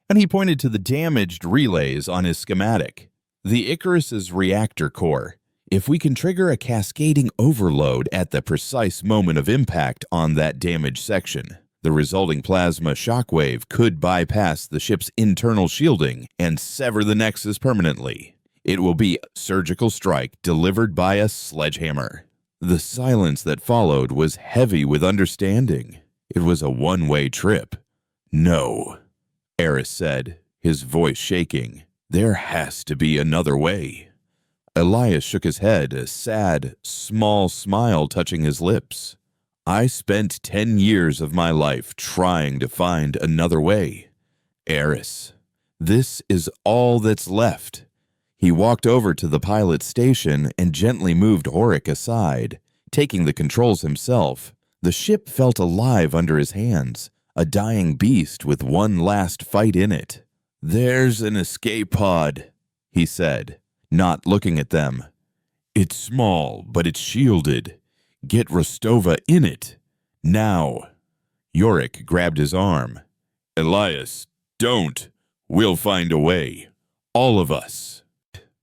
And he pointed to the damaged relays on his schematic. "The Icarus's reactor core. If we can trigger a cascading overload at the precise moment of impact on that damaged section, the resulting plasma shockwave could bypass the ship's internal shielding and sever the Nexus permanently. It will be a surgical strike delivered by a sledgehammer." The silence that followed was heavy with understanding. It was a one-way trip. "No," Aris said, his voice shaking. "There has to be another way." Elias shook his head, a sad, small smile touching his lips. "I spent 10 years of my life trying to find another way. Aris, this is all that's left." He walked over to the pilot's station and gently moved Auric aside, taking the controls himself. The ship felt alive under his hands, a dying beast with one last fight in it. "There's an escape pod," he said, not looking at them. "It's small, but it's shielded. Get Rostova in it. Now." Yorick grabbed his arm. "Elias, don't. We'll find a way. All of us."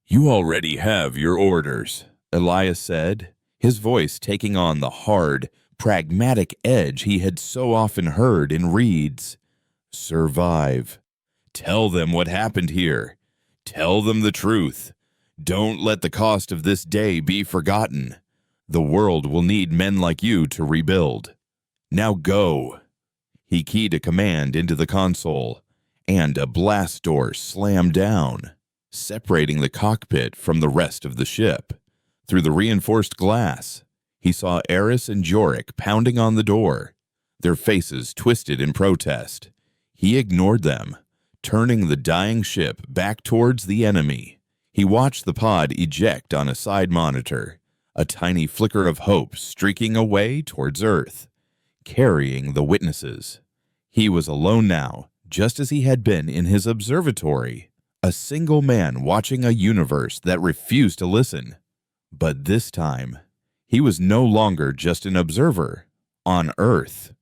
"You already have your orders," Elias said, his voice taking on the hard, pragmatic edge he had so often heard in Reed's. "Survive. Tell them what happened here. Tell them the truth. Don't let the cost of this day be forgotten. The world will need men like you to rebuild. Now go." He keyed a command into the console, and a blast door slammed down, separating the cockpit from the rest of the ship. Through the reinforced glass, he saw Eris and Yorick pounding on the door, their faces twisted in protest. He ignored them, turning the dying ship back towards the enemy. He watched the pod eject on a side monitor, a tiny flicker of hope streaking away towards Earth, carrying the witnesses. He was alone now, just as he had been in his observatory, a single man watching a universe that refused to listen. But this time, he was no longer just an observer. On Earth,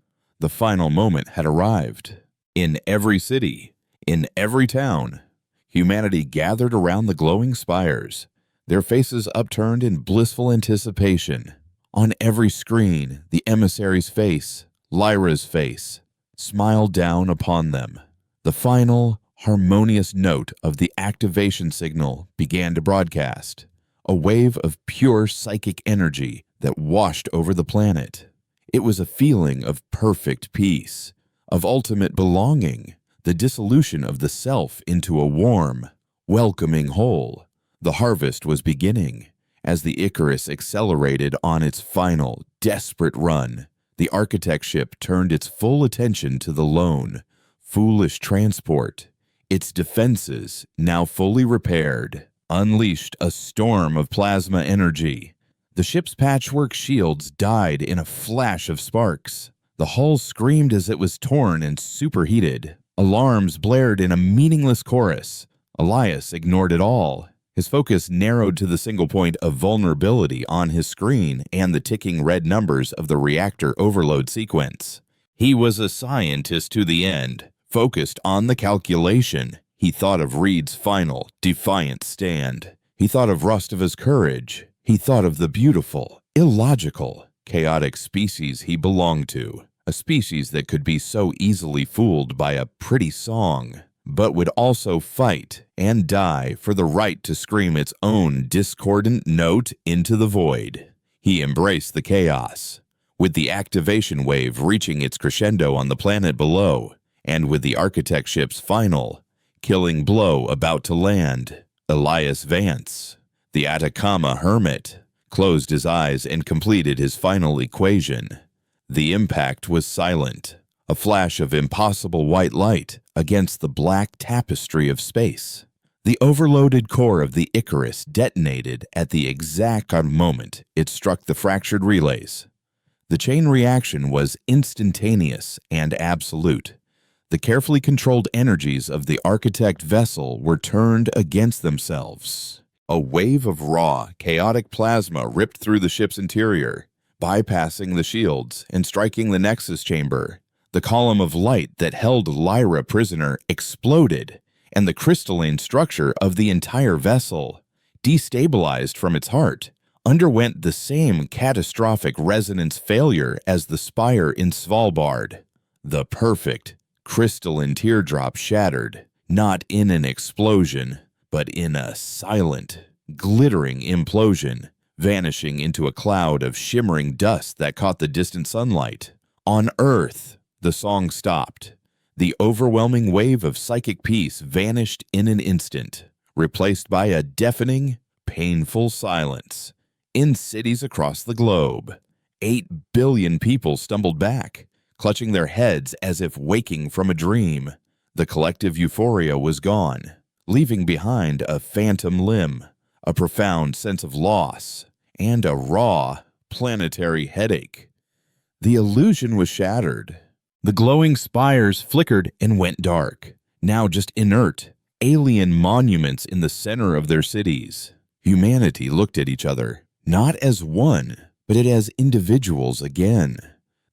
the final moment had arrived. In every city, in every town, humanity gathered around the glowing spires, their faces upturned in blissful anticipation. On every screen, the emissary's face, Lyra's face, smiled down upon them. The final, harmonious note of the activation signal began to broadcast, a wave of pure psychic energy that washed over the planet. It was a feeling of perfect peace, of ultimate belonging, the dissolution of the self into a warm, welcoming whole. The harvest was beginning. As the Icarus accelerated on its final, desperate run, the Architect ship turned its full attention to the lone, foolish transport. Its defenses, now fully repaired, unleashed a storm of plasma energy. The ship's patchwork shields died in a flash of sparks. The hull screamed as it was torn and superheated. Alarms blared in a meaningless chorus. Elias ignored it all. His focus narrowed to the single point of vulnerability on his screen and the ticking red numbers of the reactor overload sequence. He was a scientist to the end, focused on the calculation. He thought of Reed's final, defiant stand. He thought of Rostova's courage. He thought of the beautiful, illogical, chaotic species he belonged to, a species that could be so easily fooled by a pretty song, but would also fight and die for the right to scream its own discordant note into the void. He embraced the chaos, with the activation wave reaching its crescendo on the planet below, and with the Architect ship's final, killing blow about to land. Elias Vance, the Atacama hermit, closed his eyes and completed his final equation. The impact was silent, a flash of impossible white light against the black tapestry of space. The overloaded core of the Icarus detonated at the exact moment it struck the fractured relays. The chain reaction was instantaneous and absolute. The carefully controlled energies of the Architect vessel were turned against themselves. A wave of raw, chaotic plasma ripped through the ship's interior, bypassing the shields and striking the Nexus chamber. The column of light that held Lyra prisoner exploded, and the crystalline structure of the entire vessel, destabilized from its heart, underwent the same catastrophic resonance failure as the spire in Svalbard. The perfect, crystalline teardrop shattered, not in an explosion, but in a silent, glittering implosion, vanishing into a cloud of shimmering dust that caught the distant sunlight. On Earth, the song stopped. The overwhelming wave of psychic peace vanished in an instant, replaced by a deafening, painful silence. In cities across the globe, 8 billion people stumbled back, clutching their heads as if waking from a dream. The collective euphoria was gone, leaving behind a phantom limb, a profound sense of loss, and a raw, planetary headache. The illusion was shattered. The glowing spires flickered and went dark, now just inert, alien monuments in the center of their cities. Humanity looked at each other, not as one, but as individuals again.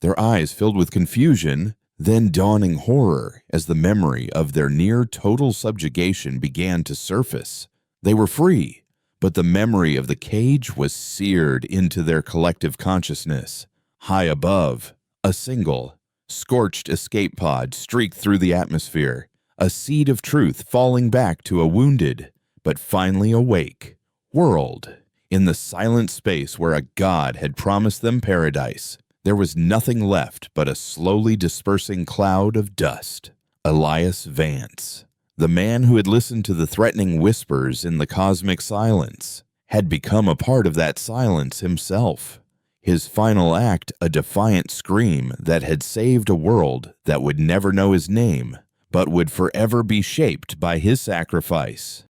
Their eyes filled with confusion, then dawning horror as the memory of their near-total subjugation began to surface. They were free, but the memory of the cage was seared into their collective consciousness. High above, a single, scorched escape pod streaked through the atmosphere, a seed of truth falling back to a wounded, but finally awake, world. In the silent space where a god had promised them paradise, there was nothing left but a slowly dispersing cloud of dust. Elias Vance, the man who had listened to the threatening whispers in the cosmic silence, had become a part of that silence himself. His final act, a defiant scream that had saved a world that would never know his name, but would forever be shaped by his sacrifice.